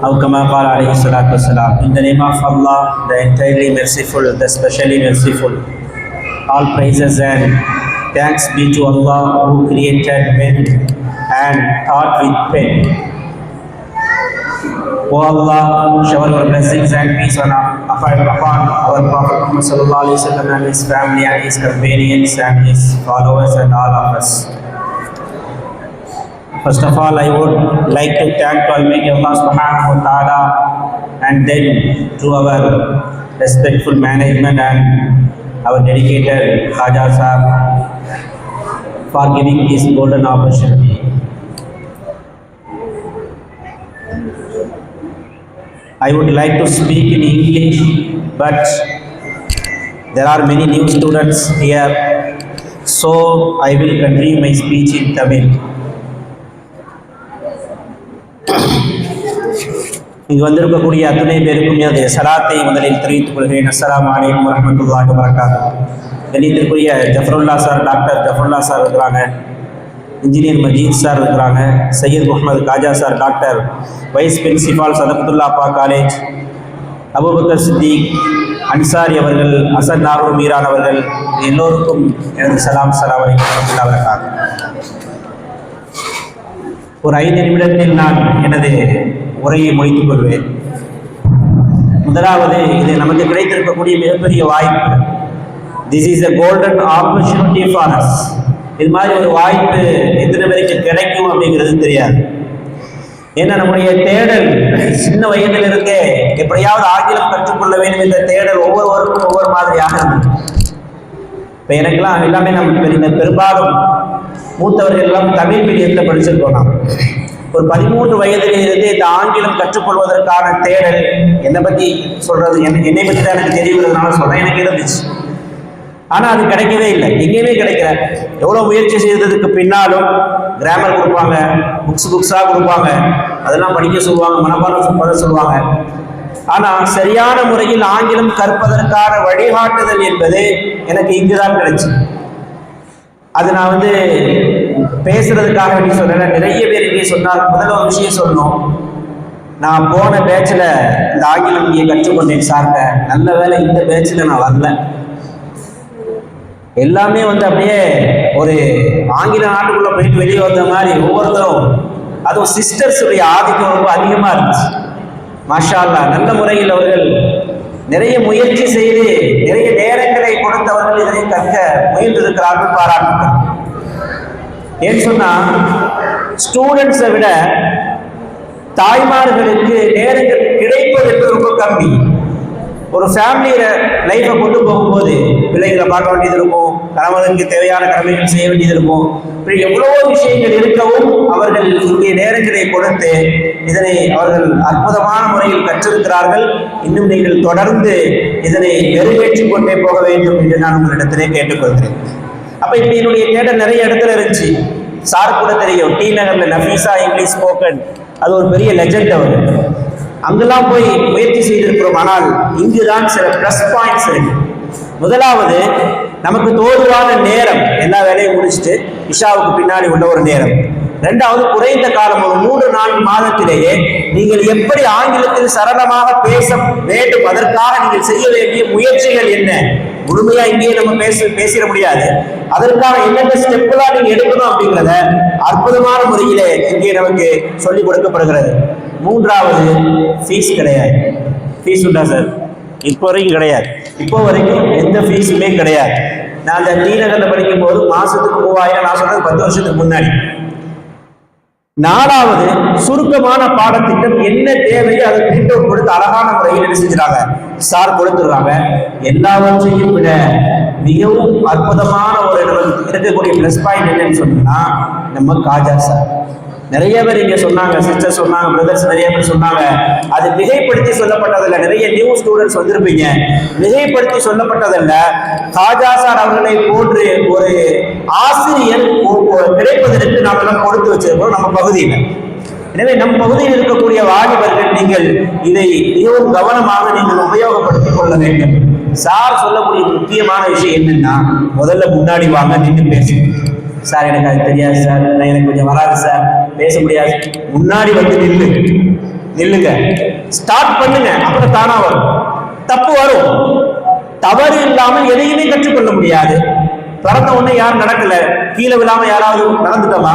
أو كما قال عليه الصلاة والسلام. In the name of Allah, the entirely merciful, the specially merciful, all praises and thanks be to Allah who created men and taught with pen. O Allah, shower your blessings and peace upon our Prophet Muhammad sallallahu alaihi wasallam and his family and his companions and his followers and all of us. First of all, I would like to thank Almighty Allah subhanahu wa ta'ala and then to our respectful management and our dedicated Khaja Sahab for giving this golden opportunity. I would like to speak in English, but there are many new students here, so I will continue my speech in Tamil. இங்கு வந்திருக்கக்கூடிய அத்துணை பேருக்கும் என்னுடைய சலாத்தை முதலில் தெரிவித்துக் கொள்கிறேன். அஸ்ஸலாமு அலைக்கும் வரஹ்மத்துல்லாஹி வபரகாத்துஹு. கணிதத்திற்குரிய Jafarullah sir, doctor Jafarullah sir இருக்கிறாங்க, இன்ஜினியர் மஜீத் சார் இருக்கிறாங்க, Syed Mohammed Khaja sir doctor, vice principal Sathakathullah Appa college, Abubakkar Siddique Ansari அவர்கள், அசன் நாரூர் மீரான் அவர்கள், எல்லோருக்கும் எனது சலாம் அலைக்கும் வரஹ்மத்துல்லாஹி வபரகாத்துஹு. ஒரு 5 நிமிடத்தில் நான் எனது உரையை முடித்துக் கொள்வேன். முதலாவது, இது நமக்கு கிடைத்திருக்கக்கூடிய மிகப்பெரிய வாய்ப்பு. This is a golden opportunity for us. இது மாதிரி ஒரு வாய்ப்பு எத்தனை பேருக்கு கிடைக்கும் அப்படிங்கிறது தெரியாது. ஏன்னா நம்முடைய தேடல் சின்ன வயதிலிருந்தே எப்படியாவது ஆங்கிலம் கற்றுக்கொள்ள வேண்டும் என்ற தேடல் ஒவ்வொருவருக்கும் ஒவ்வொரு மாதிரியாக இருந்தது. இப்போ எனக்கெல்லாம் எல்லாமே நம்ம பெரும்பாலும் மூத்தவர்கள் எல்லாம் தமிழ் மீடியத்தில் படிச்சிருக்கோம். நாம் ஒரு 13 வயதிலிருந்து இந்த ஆங்கிலம் கற்றுக்கொள்வதற்கான தேடல், என்னை பற்றி சொல்கிறது, என்னை பற்றி தான் எனக்கு தெரியுங்கிறதுனால சொல்கிறேன், எனக்கு இருந்துச்சு. ஆனால் அது கிடைக்கவே இல்லை, எங்கேயுமே கிடைக்கல. எவ்வளோ முயற்சி செய்ததுக்கு பின்னாலும் கிராமர் கொடுப்பாங்க, புக்ஸாக கொடுப்பாங்க, அதெல்லாம் படிக்க சொல்லுவாங்க, மனப்பாடம் பண்ண சொல்லுவாங்க. ஆனால் சரியான முறையில் ஆங்கிலம் கற்பதற்கான வழிகாட்டுதல் என்பது எனக்கு இங்கு தான் கிடைச்சு. அது நான் பேசுறதுக்காக வேண்டி சொல்றேன். நிறைய பேர் இங்கே சொன்னார். முதல்ல ஒரு விஷயம் சொல்லணும், நான் போன பேட்சில் இந்த ஆங்கிலம் இங்கே கற்றுக்கொண்டேன் சார்ட்ட. நல்ல வேலை இந்த பேட்சில் நான் வரல. எல்லாமே அப்படியே ஒரு ஆங்கில நாட்டுக்குள்ள போயிட்டு வெளியே வந்த மாதிரி ஒவ்வொருத்தரும், அதுவும் சிஸ்டர்ஸுடைய ஆதிக்கம் ரொம்ப அதிகமாக இருந்துச்சு. மாஷா அல்லாஹ், நல்ல முறையில் அவர்கள் நிறைய முயற்சி செய்து நிறைய நேரங்களை கொடுத்தவர்கள் இதனை கற்க முயன்றிருக்கிறார்கள், பாராட்டுக்கள். ஏன்னு சொன்னா, ஸ்டூடெண்ட்ஸை விட தாய்மார்களுக்கு நேரங்கள் கிடைப்பது என்பது ரொம்ப கம்மி. ஒரு ஃபேமிலி லைஃப்பை கொண்டு போகும்போது பிள்ளைகளை பார்க்க வேண்டியது இருக்கும், கணவனுக்கு தேவையான கடமைகள் செய்ய வேண்டியது இருக்கும். இப்படி எவ்வளவோ விஷயங்கள் இருக்கவும் அவர்கள் இங்கே நேரங்களை கொடுத்து இதனை அவர்கள் அற்புதமான முறையில் கற்றிருக்கிறார்கள். இன்னும் நீங்கள் தொடர்ந்து இதனை மெருகேற்றிக் கொண்டே போக வேண்டும் என்று நான் உங்களிடத்திலே கேட்டுக்கொள்கிறேன். அப்போ இப்படி என்னுடைய தேடல் நிறைய இடத்துல இருந்துச்சு. சார் கூட தெரியும், டி நகரில் நஃபீஸா இங்கிலீஷ் ஸ்போக்கன், அது ஒரு பெரிய லெஜெண்ட். அவர் அங்கெல்லாம் போய் முயற்சி செய்திருக்கிறோம். ஆனால் இங்குதான் சில ப்ளஸ் பாயிண்ட்ஸ் இருக்கு. முதலாவது, நமக்கு தோதுவான நேரம், எல்லா வேலையும் முடிச்சுட்டு இஷாவுக்கு பின்னாடி உள்ள ஒரு நேரம். ரெண்டாவது, குறைந்த காலம், ஒரு 3-4 மாதத்திலேயே நீங்கள் எப்படி ஆங்கிலத்தில் சரளமாக பேச வேண்டும், அதற்காக நீங்கள் செய்ய வேண்டிய முயற்சிகள் என்ன, முழுமையா இங்கேயே நம்ம பேசிட முடியாது, அதற்கான என்னென்ன ஸ்டெப்லாம் நீங்க எடுக்கணும் அப்படிங்கிறத அற்புதமான முறையிலே இங்கே நமக்கு சொல்லிக் கொடுக்கப்படுகிறது. மூன்றாவது, ஃபீஸ் கிடையாது. ஃபீஸ் உண்டா சார்? இப்போ வரைக்கும் கிடையாது. இப்போ வரைக்கும் எந்த ஃபீஸுமே கிடையாது. நான் அந்த டி நகரில் படிக்கும் போது மாசத்துக்கு 3000, நான் சொல்றது 10 வருஷத்துக்கு முன்னாடி. நாலாவது, சுருக்கமான பாடத்திட்டம் என்ன தேவையோ அதை பிரிண்ட் அவுட் கொடுத்து அழகான முறையில் என்ன செஞ்சுறாங்க, சார் கொடுத்துடுறாங்க. எல்லாவற்றையும் விட மிகவும் அற்புதமான ஒரு இருக்கக்கூடிய பிளஸ் பாயிண்ட் என்னன்னு சொன்னா, நம்ம காஜா சார். நிறைய பேர் இங்க சொன்னாங்க, சிஸ்டர் சொன்னாங்க, பிரதர்ஸ் நிறைய பேர் சொன்னாங்க. அது மிகைப்படுத்தி சொல்லப்பட்டதில்லை. நிறைய நியூ ஸ்டூடெண்ட்ஸ் வந்திருப்பீங்க. மிகைப்படுத்தி சொல்லப்பட்டதல்ல. காஜா சார் அவர்களை போன்று ஒரு ஆசிரியர் கிடைப்பதற்கு நாம் எல்லாம் கொடுத்து வச்சிருக்கிறோம் நம்ம பகுதியில். எனவே நம் பகுதியில் இருக்கக்கூடிய வாலிபர்கள் நீங்கள் இதை மிகவும் கவனமாக நீங்கள் உபயோகப்படுத்திக் கொள்ள வேண்டும். சார் சொல்லக்கூடிய முக்கியமான விஷயம் என்னன்னா, முதல்ல முன்னாடி வாங்க, நின்று பேசு. சார் எனக்கு அது தெரியாது சார், எனக்கு கொஞ்சம் வராது சார், பேச முடியாது. முன்னாடி வந்து நில்லுங்க, ஸ்டார்ட் பண்ணுங்க, அப்புறம் தானா வரும். தப்பு வரும். தவறு இல்லாமல் எதையுமே கற்றுக்கொள்ள முடியாது. பிறந்த உடனே யாரும் நடக்கல, கீழே விழாம யாராவது நடந்துட்டோமா,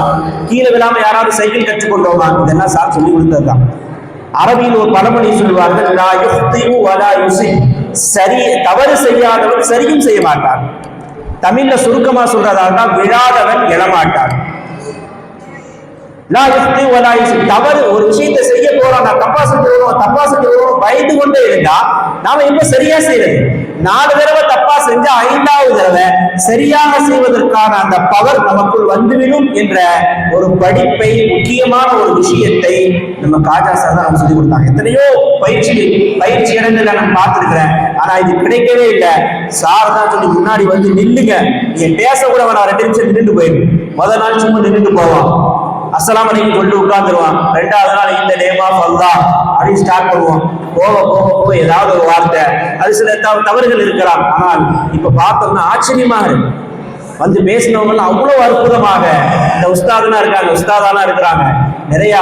கீழே விழாம யாராவது சைக்கிள் கற்றுக்கொண்டோமா, இதெல்லாம் சார் சொல்லி கொடுத்ததுதான். அரபியில் ஒரு பழமொழி சொல்வார்கள், சரி தவறு செய்யாதவன் சரியும் செய்ய மாட்டான். தமிழ்ல சுருக்கமா சொல்றதா விழாதவன் எழமாட்டான். தவறு ஒரு விஷயத்தை செய்ய போறோம், நான் தப்பா செஞ்சுருவோம் பயந்து கொண்டே இருந்தா நாம எப்ப சரியா செய்யறது? 4 தடவை தப்பா செஞ்சா 5வது தடவை சரியாக செய்வதற்கான அந்த பவர் நமக்குள் வந்துவிடும் என்ற ஒரு படிப்பை, முக்கியமான ஒரு விஷயத்தை நம்ம காஜா சார் தான் நம்ம சொல்லி கொடுத்தாங்க. எத்தனையோ பயிற்சி இடங்கள்ல நான் பார்த்திருக்கிறேன். ஆனா இது கிடைக்கவே இல்லை. சார் தான் சொல்லி முன்னாடி வந்து நில்லுங்க, நீங்க பேச கூட வேணா, 2 நிமிஷம் நின்றுட்டு போயிரு. முதல் நாள் சும்மா நின்றுட்டு போவான், அஸ்ஸலாமு அலைக்கும் சொல்லிட்டு உட்கார்ந்துருவான். 2வது நாள் இந்த நேம் ஆஃப் அல்லாஹ் அப்படின்னு ஸ்டார்ட் பண்ணுவோம். போக ஏதாவது ஒரு வார்த்தை, அது சில தவறுகள் இருக்கலாம். ஆனால் இப்ப பார்த்தோம்னா ஆச்சரியமா இருக்கு. வந்து பேசினவங்க அவ்வளவு அற்புதமாக இந்த உஸ்தாதனா இருக்காங்க, உஸ்தாதானா இருக்கிறாங்க. நிறைய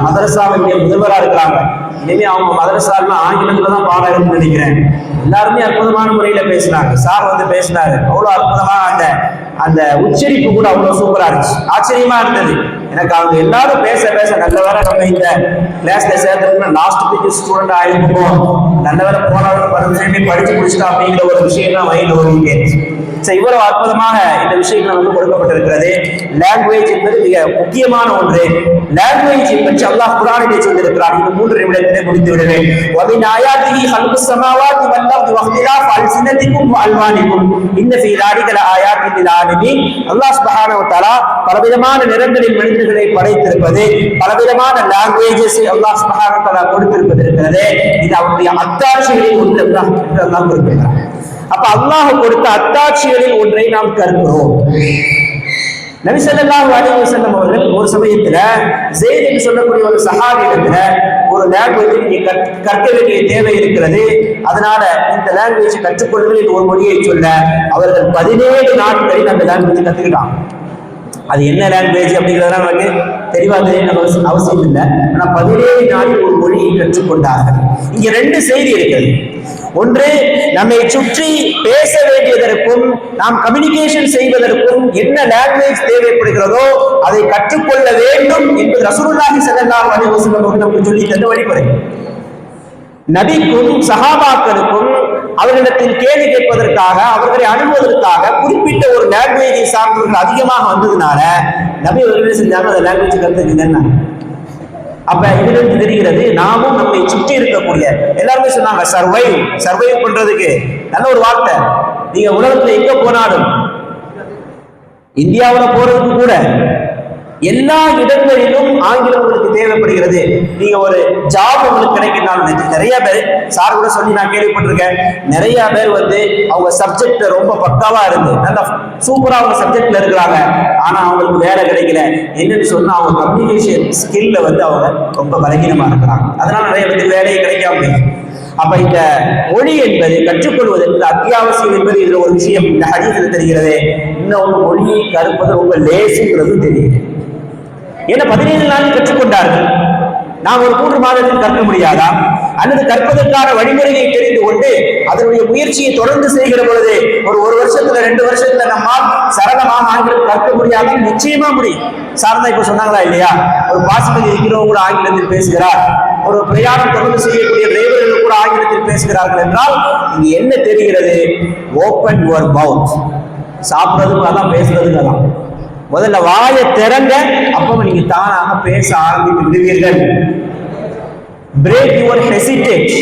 மதரசாவுடைய முதல்வரா இருக்கிறாங்க. இனிமே அவங்க மதரசாலாம் ஆங்கிலத்துல தான் பாடம் இருக்குன்னு நினைக்கிறேன். எல்லாருமே அற்புதமான முறையில பேசினாங்க. சார் வந்து பேசினாரு, அவ்வளவு அற்புதமாக அந்த உச்சரிப்பு கூட அவ்வளவு சூப்பரா இருந்துச்சு, ஆச்சரியமா இருந்தது எனக்கு. அவங்க எல்லாரும் பேச நல்ல வேலை நம்ம இந்த கிளாஸ்ல சேர்ந்து லாஸ்ட் பேஜ் ஸ்டூடெண்ட் ஆயிருப்போம், நல்ல வேலை போனாலும் 10 நிமிஷம் படிச்சு முடிச்சுட்டோம் அப்படிங்கிற ஒரு விஷயம் தான் மைண்ட் ஓடிட்டே. இவ்வளவு அற்புதமாக இந்த விஷயங்கள் வந்து கொடுக்கப்பட்டிருக்கிறது. லாங்குவேஜ் என்பது மிக முக்கியமான ஒன்று. லாங்குவேஜ் பற்றி அல்லாஹ் குர்ஆனிலே சொல்லியிருக்கிறார். இது 3 நிமிடத்திலே முடித்து விடுவேன். وَمِنْ آيَاتِهِ خَلْقُ السَّمَاوَاتِ وَالْأَرْضِ وَاخْتِلَافُ أَلْسِنَتِكُمْ وَأَلْوَانِكُمْ إِنَّ فِي ذَلِكَ لَآيَاتٍ لِلْعَالِمِينَ. அல்லாஹ் சுப்ஹானஹு வ தஆலா பலவிதமான நிறங்களில் மனிதர்களை படைத்திருப்பது, பலவிதமான லாங்குவேஜஸ் அல்லாஹ் சுப்ஹானஹு வ தஆலா கொடுத்திருப்பது இருக்கிறது. இது அவருடைய அத்தாட்சிகளில் ஒன்று என்று அல்லாஹ் குறிப்பிடுகிறார். அப்ப அல்லாஹ் கொடுத்த அத்தாட்சிகளில் ஒன்றை நாம் கற்கிறோம். நபி ஸல்லல்லாஹு அலைஹி வஸல்லம் அவர்கள் ஒரு சமயத்துல ஸெய்த் என்று சொல்லக்கூடிய ஒரு சஹாபியிடத்துல ஒரு லாங்குவேஜ் நீங்க கற்க வேண்டிய தேவை இருக்கிறது, அதனால இந்த லாங்குவேஜ் கற்றுக்கொள்ளுங்கள் என்று ஒரு மொழியை சொல்ல அவர்கள் 17 நாட்களில் அந்த லாங்குவேஜ் கத்துக்கிட்டாங்க. அது என்ன லாங்குவேஜ் அப்படிங்கிறதெல்லாம் நமக்கு தெளிவா தெரியணும் அவசியம் இல்லை. ஆனா 17 நாளில் ஒரு மொழியை கற்றுக்கொண்டார்கள். இங்க 2 செய்தி இருக்கிறது. ஒன்று, நம்மை சுற்றி பேச வேண்டியதற்கும் நாம் கம்யூனிகேஷன் செய்வதற்கும் என்ன லாங்குவேஜ் தேவைப்படுகிறதோ அதை கற்றுக்கொள்ள வேண்டும் என்பது ரசூலுல்லாஹி ஸல்லல்லாஹு அலைஹி வஸல்லம் அவர்கள் நமக்கு சொல்லி தந்த வழிமுறை. நபிக்கும் சஹாபாக்களுக்கும் அவர்களிடத்தில் கேள்வி கேட்பதற்காக, அவர்களை அணுகுவதற்காக குறிப்பிட்ட ஒரு லாங்குவேஜை சார்ந்தவர்கள் அதிகமாக வந்ததுனால நபி அவர்களே செஞ்சாங்க, அந்த லாங்குவேஜ் கற்றுக்குங்க. அப்ப இதிலிருந்து தெரிகிறது, நாமும் நம்மை சுற்றி இருக்கக்கூடிய எல்லாருமே சொன்னாங்க சர்வைவ் பண்றதுக்கு நல்ல ஒரு வார்த்தை. நீங்க உலகத்துல எங்க போனாலும், இந்தியாவில் போறதுக்கு கூட எல்லா இடங்களிலும் ஆங்கிலம் உங்களுக்கு தேவைப்படுகிறது. நீங்க ஒரு ஜாப் உங்களுக்கு கிடைக்கிறாலும் நிறைய பேர், சார் கூட சொல்லி நான் கேள்விப்பட்டிருக்கேன், நிறைய பேர் வந்து அவங்க சப்ஜெக்ட் ரொம்ப பக்காவா இருந்து நல்லா சூப்பரா அவங்க சப்ஜெக்ட்ல இருக்கிறாங்க, ஆனா அவங்களுக்கு வேலை கிடைக்கல. என்னன்னு சொன்னா அவங்க கம்யூனிகேஷன் ஸ்கில்ல வந்து அவங்க ரொம்ப பலகீனமா இருக்கிறாங்க. அதனால நிறைய பேருக்கு வேலையை கிடைக்காம. அப்ப இந்த மொழி என்பது கற்றுக்கொள்வது என்பது அத்தியாவசியம் என்பது இதுல ஒரு விஷயம் இந்த ஹதீஸ்ல தெரிகிறது. இன்னொரு மொழியை கற்பது ரொம்ப லேசுங்கிறது தெரியுது. ஏன்னா 17 நாளில் கற்றுக்கொண்டார்கள். நாம் ஒரு 3 மாதத்தில் கற்க முடியாதா? அல்லது கற்பதற்கான வழிமுறையை தெரிந்து கொண்டு அதனுடைய முயற்சியை தொடர்ந்து செய்கிற பொழுது ஒரு வருஷத்துல 2 வருஷத்துல நம்மால் சரளமாக ஆங்கிலம் கற்க முடியாத நிச்சயமா முடியும். சார்ந்தா இப்ப சொன்னாங்களா இல்லையா, ஒரு பாசிபிள் இருக்கிறவங்க கூட ஆங்கிலத்தில் பேசுகிறார், ஒரு பிரயாணம் தொடர்ந்து செய்யக்கூடிய டிரைவர்கள் கூட ஆங்கிலத்தில் பேசுகிறார்கள் என்றால் இங்க என்ன தெரிகிறது? Open your mouth. சாப்பிட்றதுக்கு அதான், பேசுறதுக்கு அதான். முதல்ல வாயை திறங்க, அப்ப நீங்க தானாக பேச ஆரம்பித்து விடுவீர்கள். பிரேக் யுவர் ஹெசிடேட்,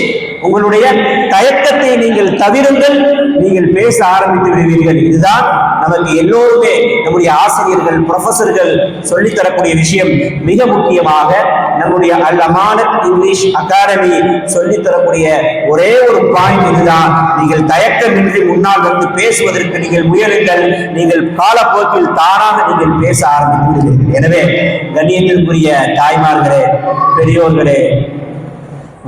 உங்களுடைய தயக்கத்தை நீங்கள் தவிருங்கள், நீங்கள் பேச ஆரம்பித்து விடுவீர்கள். இதுதான் நமக்கு எல்லோருமே நம்முடைய ஆசிரியர்கள், ப்ரொஃபஸர்கள் சொல்லித் தரக்கூடிய விஷயம். மிக முக்கியமாக நம்முடைய அல் அமானத் இங்கிலீஷ் அகாடமி சொல்லித் தரக்கூடிய ஒரே ஒரு பாயிண்ட் இதுதான். நீங்கள் தயக்கமின்றி முன்னால் வந்து பேசுவதற்கு நீங்கள் முயலுங்கள். நீங்கள் காலப்போக்கில் தானாக நீங்கள் பேச ஆரம்பித்து விடுவீர்கள். எனவே கண்ணியத்திற்குரிய தாய்மார்களே, பெரியோர்களே,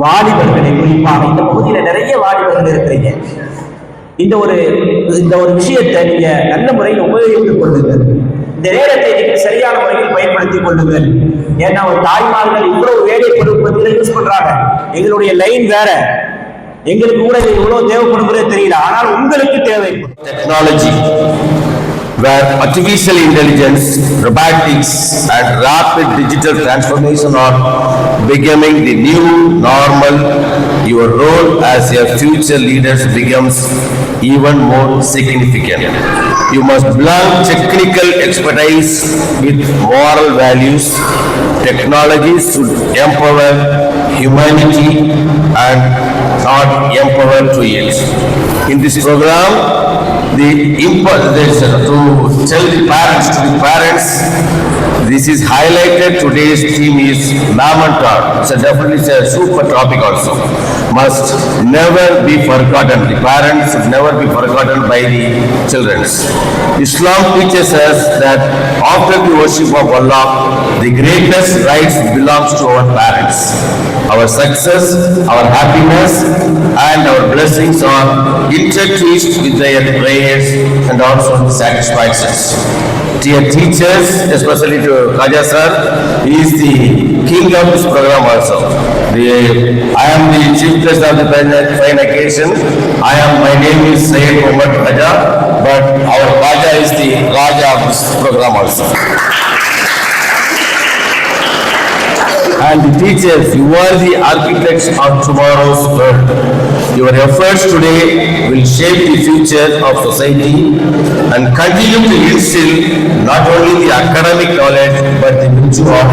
வாலிபர்களை, குறிப்பாக இந்த பகுதியில நிறைய வாலிபர்கள் இருக்கிறீங்க. இந்த ஒரு விஷயத்தை நீங்க நல்ல முறையில் உபயோகித்துக் கொள்ளுங்கள். இந்த நேரத்தை நீங்கள் சரியான முறையில் பயன்படுத்திக் கொள்ளுங்கள். ஏன்னா ஒரு தாய்மார்கள் இவ்வளவு வேலை கொடுப்பதில் யூஸ் பண்றாங்க. எங்களுடைய லைன் வேற, எங்களுக்கு கூட இது இவ்வளவு தேவைப்படுகிறதே தெரியல. ஆனால் உங்களுக்கு தேவை technology, where artificial intelligence, robotics and rapid digital transformation are becoming the new normal. Your role as a future leader becomes even more significant. You must blend technical expertise with moral values. Technology should empower humanity and not empower to it. In this program, to tell the parents, this is highlighted. Today's theme is Mamantar. So definitely it's a super topic also. Must never be forgotten. The parents should never be forgotten by the children. Islam teaches us that after the worship of Allah, the greatest rights belongs to our parents. Our success, our happiness and our blessings are intertwined with their prayers and also satisfactions. Dear teachers, especially to Khaja sir, he is the king of this program also. I am the chief guest of the fine occasion. My name is Sayyid Muhammad Khaja, but our Khaja is the Raja of this program also. And the teachers, you are the architects of tomorrow's world. Your efforts today will shape the future of society and continue to instill not only the academic knowledge but the virtue of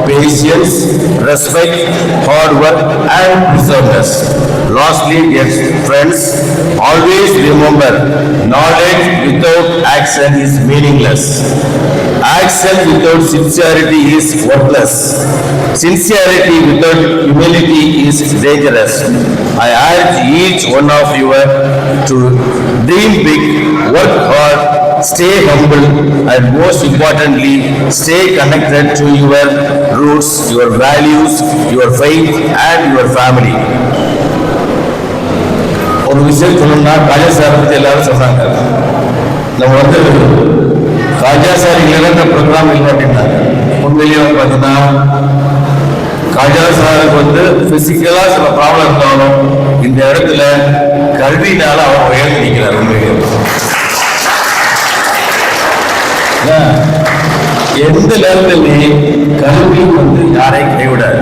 patience, respect, hard work and perseverance. Lastly, dear friends, always remember, knowledge without action is meaningless. Action without sincerity is worthless. Sincerity without humility is dangerous. I urge each one of you to dream big, work hard, stay humble, and most importantly, stay connected to your roots, your values, your faith, and your family. ஒரு விஷயம் சொல்லணும்னா, ராஜா sir பற்றி எல்லாரும் சொன்னாங்க. நம்ம ராஜா sir இல்லைன்னா இந்த program இல்லை அப்படின்னாங்க. உண்மையிலேயே பார்த்தீங்கன்னா ராஜா சாருக்கு பிசிக்கலா சில ப்ராப்ளம் இருந்தாலும் இந்த இடத்துல கல்வினால அவர் உயர்ந்து நிற்கிறார். உண்மையிலேயே எந்த நேரத்திலுமே கல்வி யாரையும் கைவிடாது.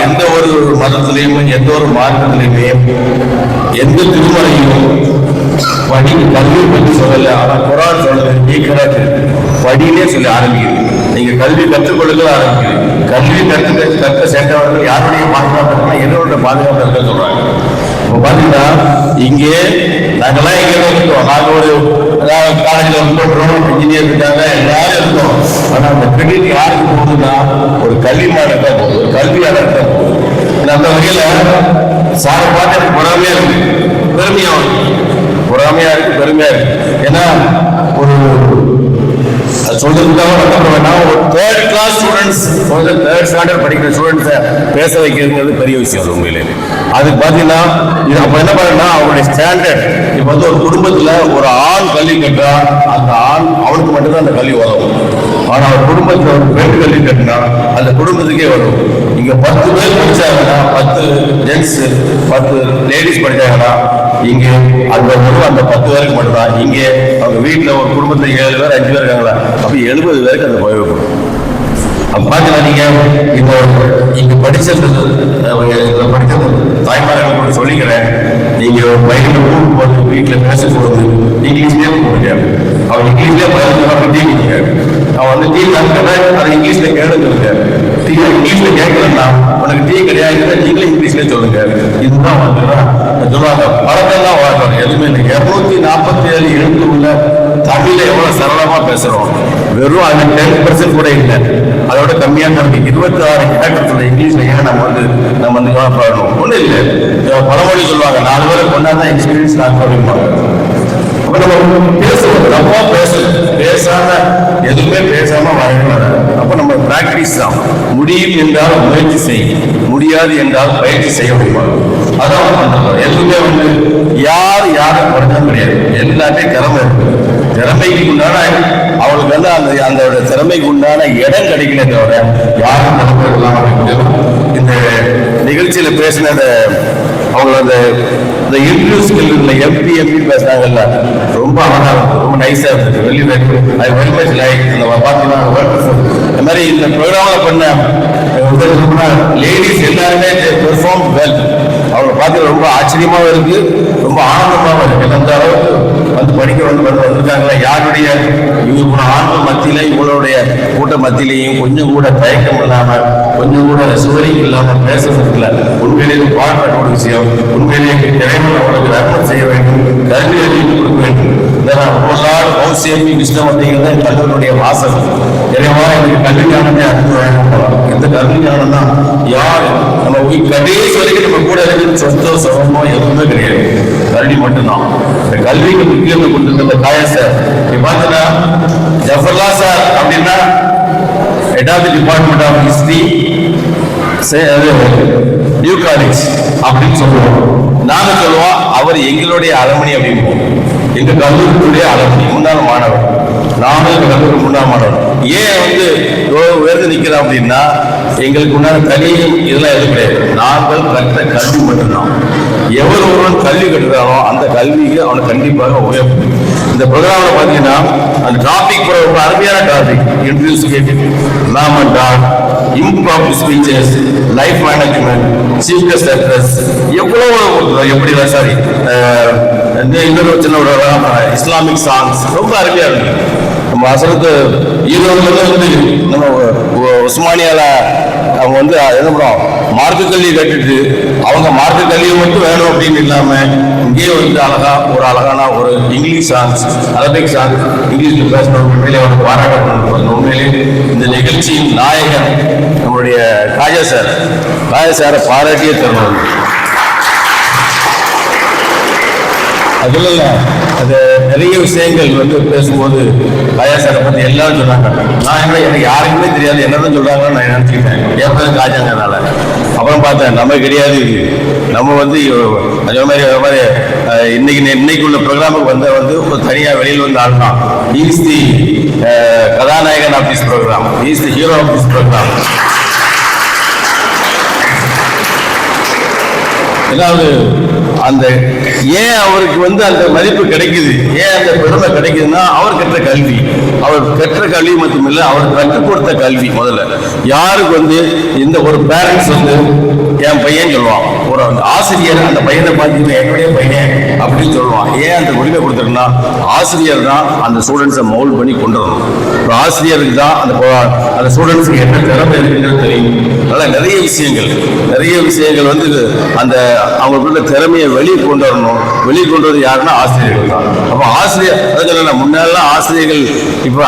எந்த ஒரு மதத்திலையும் எந்த ஒரு மார்க்கத்திலையுமே எந்த திருமலையும் கல்வி பற்றி சொல்லல. ஆனா குரான் சொல்றது நீக்கிறாரு, படியிலே சொல்லி ஆரம்பிக்குது. நீங்க கல்வி கற்றுக்கொள்ளுங்க ஆரம்பிக்குது. கல்வி கற்க சேர்ந்தவர்கள் யாருடைய பாதுகாப்பு, என்னோட பாதுகாப்பு இருக்க சொல்றாங்க. இப்போ பாத்தீங்கன்னா இங்கே நாங்கெல்லாம் எங்க இருக்கோம், நாங்க ஒரு காலேஜ்ல இருக்கோம், இன்ஜினியர் இருக்காங்க, எல்லாரும் இருக்கோம். ஆனா அந்த கிரெடிட் யாருக்கு போகுதுன்னா ஒரு கல்விமானதான் போகுது, ஒரு கல்வியாளர் தான் போகுது. அந்த வகையில சாரை பார்த்து எனக்கு பொறாமையா இருக்கு, பெருமையா இருக்கு, பெருமையா இருக்கு. ஏன்னா ஒரு சொல்றதுக்காக ஒரு third class students, third standard படிக்கிற ஸ்டூடெண்ட்ஸை பேச வைக்கிறதுங்கிறது பெரிய விஷயம். உண்மையிலே அதுக்கு பார்த்தீங்கன்னா இது அப்போ என்ன பண்ணா அவங்களுடைய ஸ்டாண்டர்ட். இப்போ ஒரு குடும்பத்தில் ஒரு ஆண் கல்வி கட்டா அந்த அவனுக்கு மட்டும்தான் அந்த கல்வி வரும். ஆனால் ஒரு குடும்பத்தில் ஒரு பெண் கல்வி கட்டினா அந்த குடும்பத்துக்கே வரும். இங்கே 10 பேர் படிச்சாங்கன்னா 10 ஜென்ஸ் 10 லேடிஸ் படிச்சாங்கன்னா இங்கே அந்த 10 பேருக்கு மட்டும்தான். இங்கே அவங்க வீட்டில் ஒரு குடும்பத்தில் 7 பேர் 5 பேர் இருக்காங்களா, அப்போ 70 பேருக்கு அந்த உபயோகப்படும். அப்போ பார்த்தீங்கன்னா நீங்கள் இப்போ இங்கே படித்தது தாய்மார்கள் சொல்லிக்கிறேன். நீங்கள் பையனை ஊருக்கு போகிறது, வீட்டில் பேசப்போகிறது இங்கிலீஷ்லேயே முடியாது. அவன் இங்கிலீஷ்லேயே பதினஞ்சு டீ குடிக்காது. அவன் டீ தந்துட்டா அதை இங்கிலீஷில் கேளுங்க. டீ சரியா இங்கிலீஷ்ல கேட்கலன்னா உனக்கு டீ கிடையாது, நீங்களே இங்கிலீஷ்ல சொல்லுங்க. இதுதான் சொல்லுவாங்க பழக்கம்லாம் வாழ்க்கணும். எதுவுமே இல்லை. 247 எழுத்து உள்ள தமிழ எவ்வளவு சரளமா பேசுறோம். வெறும் அது 10% கூட இல்லை, அதோட கம்மியா நமக்கு 26 கேரக்டர் இங்கிலீஷ்ல ஏன் நம்ம வந்து பாடணும். ஒண்ணு இல்லை, பழமொழி சொல்லுவாங்க 4 பேரை கொண்டாதான் எக்ஸ்பீரியன்ஸ் நான் சொல்லிருப்பாங்க. அப்ப நம்ம பேசுவோம், தப்பா பேசணும், பேசாம எதுவுமே பேசாம வாழணும். அப்ப நம்ம பிராக்டிஸ் தான். முடியும் என்றால் முயற்சி செய்யும், முடியாது என்றால் பயிற்சி செய்ய முடியுமா? அதான் பண்றோம். எதுவுமே வந்து யாரை குறைஞ்சாலும் கிடையாது, எல்லாத்தையும் திறமை இருக்கு. திறமைக்கு உண்டான அவளுக்கு வந்து அந்த திறமைக்கு உண்டான இடம் கிடைக்கல தவிர யாரும் திறமை இல்லாம. இந்த நிகழ்ச்சியில பேசின அவங்க அந்த இன்டர்வியூ ஸ்கில் எம்பி பேசுறாங்கல்ல, ரொம்ப அழகா இருக்கு, ரொம்ப நைஸா இருக்கு. வெரி மச் லைக் பாத்தீங்கன்னா இந்த மாதிரி இந்த ப்ரோக்ராம்ல பண்ண லேடிஸ் எல்லாருமே பெர்ஃபார்ம் வெல். அவங்களை பார்த்து ரொம்ப ஆச்சரியமாவும் இருக்கு, ரொம்ப ஆனந்தமாகவும் இருக்கு. அந்த அளவுக்கு வந்து படிக்க வந்திருக்காங்களா, யாருடைய இவங்க ஆண்கள் மத்தியில இவங்களுடைய கூட்ட மத்தியிலையும் கொஞ்சம் கூட தயக்கம் இல்லாம, கொஞ்சம் கூட சுவரிங் இல்லாம பேசுறதுல உண்மையிலேயே பாடுற ஒரு விஷயம். உண்மையிலேயே திறமை அவர்களுக்கு நன்மை செய்ய வேண்டும், கல்வி அறிவு கொடுக்க வேண்டும். கிருஷ்ணம் அப்படிங்கிறத கல்வியுடைய வாசல். நிறைவா எனக்கு கல்வி ஞானத்தை அறிந்து வழங்கப்படலாம். இந்த கல்வி ஞானம் தான் யார் நம்ம கடைசி வரைக்கும் நம்ம கூட இருக்கிற சொத்தோ சுகமோ எதுவுமே கிடையாது, கல்வி மட்டும்தான். இந்த கல்விக்கு முக்கியத்துவம் கொடுத்துருந்த காயா சார் பார்த்தீங்கன்னா ஜஃபர்லா சார் அப்படின்னா head of the department of history new college அப்படின்னு சொல்லுவோம். நாங்க சொல்லுவோம் அவர் எங்களுடைய அலமணி அப்படின்னு, எங்க கல்லூரியுடைய அலமணி, முன்னாள் மாணவர். நானும் எங்க கல்லூரி முன்னாள் மாணவர். ஏன் வந்து உயர்ந்து நிக்கிறோம் அப்படின்னா எங்களுக்கு உண்டான தனியும் இதெல்லாம் எதுவும் கிடையாது. நாங்கள் கற்ற கல்வி மட்டும்தான். எவர் ஒருவன் கல்வி கட்டுறானோ அந்த கல்விக்கு அவனை கண்டிப்பாக உயர்வு. இந்த ப்ரோக்ராம்ல பாத்தீங்கன்னா அந்த டாபிக் ரொம்ப அருமையான டாபிக். இன்டர்வியூஸ் கேட்டு ma'am and dot, improper speeches, life management, chief guest address, எவ்வளவு எப்படி சாரி இன்னொரு சின்ன இஸ்லாமிக் சாங்ஸ் ரொம்ப அருமையா இருக்கு. நம்ம அசரத்து ஈரோடுல வந்து நம்ம உஸ்மானியால அவங்க வந்து என்ன பண்ணுறோம், மார்க்க கல்வி கட்டுட்டு அவங்க மார்க்க கல்வியை மட்டும் வேணும் அப்படின்னு இல்லாம இங்கேயே வந்து ஒரு அழகான ஒரு இங்கிலீஷ் சாங்ஸ், அரபிக் சாங்ஸ் இங்கிலீஷ்ல பேசணும். உண்மையிலே அவருக்கு பாராட்டப்படணும். உண்மையிலே இந்த நிகழ்ச்சியின் நாயகன் நம்மளுடைய காஜா சாரை பாராட்டிய தருணம். அதுல அது நிறைய விஷயங்கள் வந்து பேசும்போது காயா சாரை பத்தி எல்லாரும் சொன்னாங்க. நான் எனக்கு யாருக்குமே தெரியாது, என்னதான் சொல்றாங்கன்னு நான் நினைச்சுக்கிட்டேன், ஏன் காஜாங்கனால. அப்புறம் பார்த்தேன் நம்ம கிடையாது, நம்ம வந்து அதே மாதிரி இன்னைக்கு உள்ள ப்ரோக்ராமுக்கு வந்து தனியாக வெளியில் வந்து ஆடலாம். இஸ் தி கதாநாயகன் of this programme, is the hero of this programme. ஏதாவது அந்த ஏன் அவருக்கு வந்து அந்த மதிப்பு கிடைக்குது, ஏன் அந்த பெருமை கிடைக்குதுன்னா அவர் கற்ற கல்வி. அவர் கற்ற கல்வி மட்டுமில்லை, அவர் கற்றுக் கொடுத்த கல்வி. முதல்ல யாருக்கு வந்து இந்த ஒரு பேரண்ட்ஸ் வந்து என் பையன் சொல்லுவான், ஒரு ஆசிரியர் அந்த பையனை பார்த்து என்னுடைய பையன் அப்படின்னு சொல்லுவான். ஏன் அந்த உரிமை கொடுத்துருன்னா ஆசிரியர் தான் அந்த ஸ்டூடெண்ட்ஸை மவுல்ட் பண்ணி கொண்டு வரணும். ஒரு ஆசிரியருக்கு தான் அந்த ஸ்டூடெண்ட்ஸுக்கு என்ன திறமை இருக்குன்னு தெரியும். அதனால நிறைய விஷயங்கள் வந்து அந்த அவங்களுக்குள்ள திறமையை வெளியே கொண்டு வரணும். வெளியே கொண்டு வரது யாருன்னா ஆசிரியர்கள் தான். அப்போ ஆசிரியர் அதுக்கு முன்னாலாம்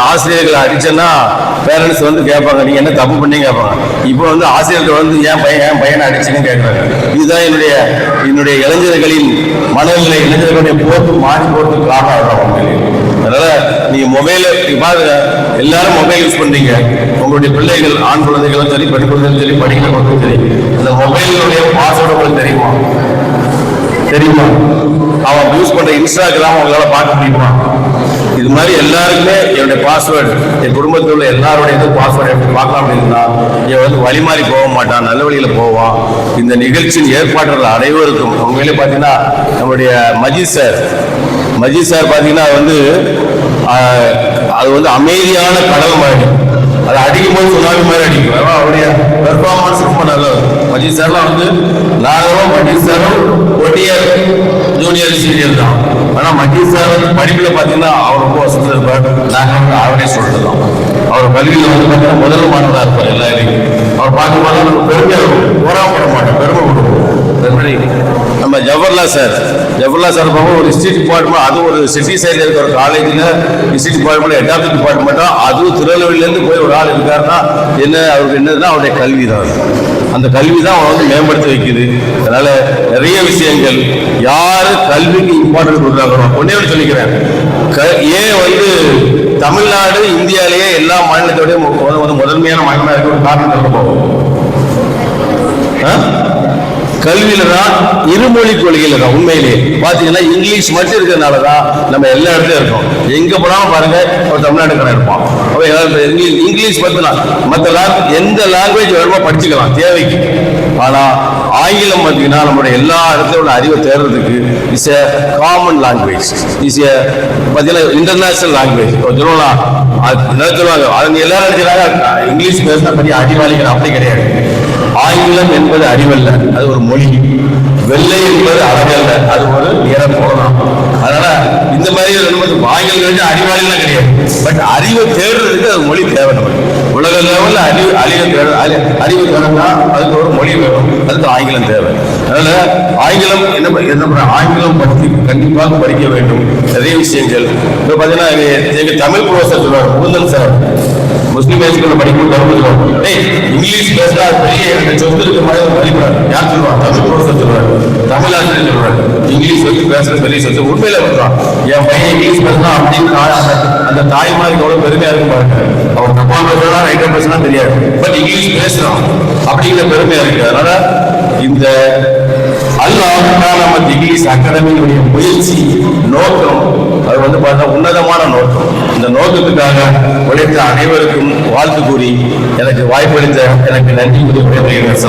ஆசிரியர்கள் அடிச்சேன்னா பேரண்ட்ஸ் வந்து கேட்பாங்க, நீங்க என்ன தப்பு பண்ணி கேட்பாங்க. இப்போ வந்து ஆசிரியர்கள் வந்து என் பையனை அடிச்சுன்னு கேட்கறாங்க. இதுதான் என்னுடைய இளைஞர்களின் மனநிலை, இளைஞர்களுடைய போக்கு மாறி போறதுக்கு காரணம். அதனால நீங்க மொபைல பாருங்க, எல்லாரும் மொபைல் யூஸ் பண்றீங்க. உங்களுடைய பிள்ளைகள், ஆண் குழந்தைகளும் சரி, பெண் குழந்தைகளும் சரி, படிக்கிறவங்களும் சரி, அந்த மொபைலுடைய பாஸ்வேர்டு உங்களுக்கு தெரியுமா? அவன் யூஸ் பண்ற இன்ஸ்டாகிராம் உங்களால பார்க்க முடியுமா? இது மாதிரி எல்லாருக்குமே என்னுடைய பாஸ்வேர்டு, என் குடும்பத்தில் உள்ள எல்லாருடைய பாஸ்வேர்டு எப்படி பார்க்கலாம் அப்படின்னா இவன் வந்து வழி மாறி போக மாட்டான், நல்ல வழியில போவான். இந்த நிகழ்ச்சியின் ஏற்பாடுகள் அனைவருக்கும் உண்மையிலே பார்த்தீங்கன்னா நம்முடைய மஜீத் சார் பார்த்தீங்கன்னா அது வந்து அமைதியான கடல் மாதிரி. அதை அடிக்கும் போது சுனாமி மாதிரி அடிக்கும். அவருடைய பெர்ஃபார்மன்ஸ் ரொம்ப நல்லது. மஜீத் சார்லாம் வந்து நாங்களும் மஜீத் சாரும் ஒட்டியர் ஜூனியர் சீனியர் தான். ஆனால் மஜீத் சார் வந்து படிப்பில் பார்த்தீங்கன்னா அவர் ரொம்ப வசதி இருப்பார். நாங்கள் வந்து அவரே சொல்லலாம். அவர் கல்வியில் வந்து பார்த்தீங்கன்னா முதல் மாணவராக இருப்பார் எல்லாரையும். அவர் பார்க்கும்போது நமக்கு பெருமையாக இருக்கும். போராட மாட்டோம், பெருமை கொடுக்கும். நம்ம ஜவஹர்லால் சார் பார்ப்போம் ஒரு ஹிஸ்ட்ரி டிபார்ட்மெண்ட், அது ஒரு சிட்டி சைடில் இருக்கிற ஒரு காலேஜில் history department head of the டிபார்ட்மெண்ட்டா, அதுவும் திருநெல்வேலியிலேருந்து போய் ஒரு ஆள் இருக்காருன்னா என்ன அவருக்கு என்னதுன்னா அவருடைய கல்வி தான். அந்த கல்வி தான் அவனை வந்து மேம்படுத்தி வைக்குது. அதனால நிறைய விஷயங்கள் யாரு கல்விக்கு இம்பார்ட்டன்ட் கொடுக்குறாங்களோ ஒன்னே ஒன்று சொல்லிக்கிறேன். ஏன் வந்து தமிழ்நாடு இந்தியாவிலேயே எல்லா மாநிலத்தோடய முதன்மையான மாநிலமாக இருக்க ஒரு காரணம் சொல்ல போகும். கல்வியில தான் இருமொழி கொள்கையில தான் உண்மையிலேயே பாத்தீங்கன்னா இங்கிலீஷ் மட்டும் இருக்கிறதுனால தான் நம்ம எல்லா இடத்துலயும் இருக்கோம். எங்க போனாலும் பாருங்க ஒரு தமிழ்நாட்டுக்காரன் இருப்பான். இங்கிலீஷ் மற்ற எந்த லாங்குவேஜ் வேணுமோ படிச்சுக்கலாம் தேவைக்கு. ஆனா ஆங்கிலம் பார்த்தீங்கன்னா நம்மளுடைய எல்லா இடத்துல அறிவை தேர்றதுக்கு is a common language, is a பார்த்தீங்கன்னா இன்டர்நேஷனல் லாங்குவேஜ். சொல்லுவாங்க அவங்க எல்லாரும் நினைக்கிறாங்க இங்கிலீஷ் பேசினா பற்றி அறிவாளிகள். அப்படி கிடையாது. ஆங்கிலம் என்பது அறிவல்ல, அது ஒரு மொழி. வெள்ளை என்பது அழகல்ல, அது ஒரு நிறம் போலாம். அதனால இந்த மாதிரி ஆங்கிலம் அறிவாளிலாம் கிடையாது. பட் அறிவை தேடுறதுக்கு அது மொழி தேவை. நமக்கு உலக லெவலில் அறிவு தேவைன்னா அதுக்கு ஒரு மொழி வேணும், அதுக்கு ஆங்கிலம் தேவை. அதனால ஆங்கிலம் என்ன ஆங்கிலம் பற்றி கண்டிப்பாக படிக்க வேண்டும். நிறைய விஷயங்கள் இப்போ பார்த்தீங்கன்னா எங்க தமிழ் ப்ரொஃபசர் சொல்லுவார், முகுந்தன் சார் முஸ்லீம் ஹைஸ்கூல்ல படிக்கும் தருமபுரி இங்கிலீஷ் பேசினா பெரிய சொத்து இருக்க மாதிரி மதிப்பாரு. யார் சொல்லுவாங்க? தமிழ் ப்ரொஃபசர் சொல்றாரு, தமிழ் ஆசிரியர் சொல்றாரு. இங்கிலீஷ் வச்சு பேசுற பெரிய சொத்து. உண்மையில சொல்றான் என் பையன் இங்கிலீஷ் பேசினா அப்படின்னு அந்த தாய்மாருக்கு எவ்வளவு பெருமையா இருக்கும் பாருங்க. அவர் தப்பா பேசுறா ரைட்டா பேசினா தெரியாது, பட் இங்கிலீஷ் பேசுறான் அப்படிங்கிற பெருமையா இருக்கு. அதனால இந்த நமக்கு இங்கிலீஷ் அகாடமியினுடைய முயற்சி நோக்கம் அது வந்து பார்த்தா உன்னதமான நோக்கம். இந்த நோக்கத்துக்காக உழைத்த அனைவருக்கும் வாழ்த்து கூறி எனக்கு வாய்ப்பளித்த எனக்கு நன்றி கூறி விடைபெறுகிறேன்.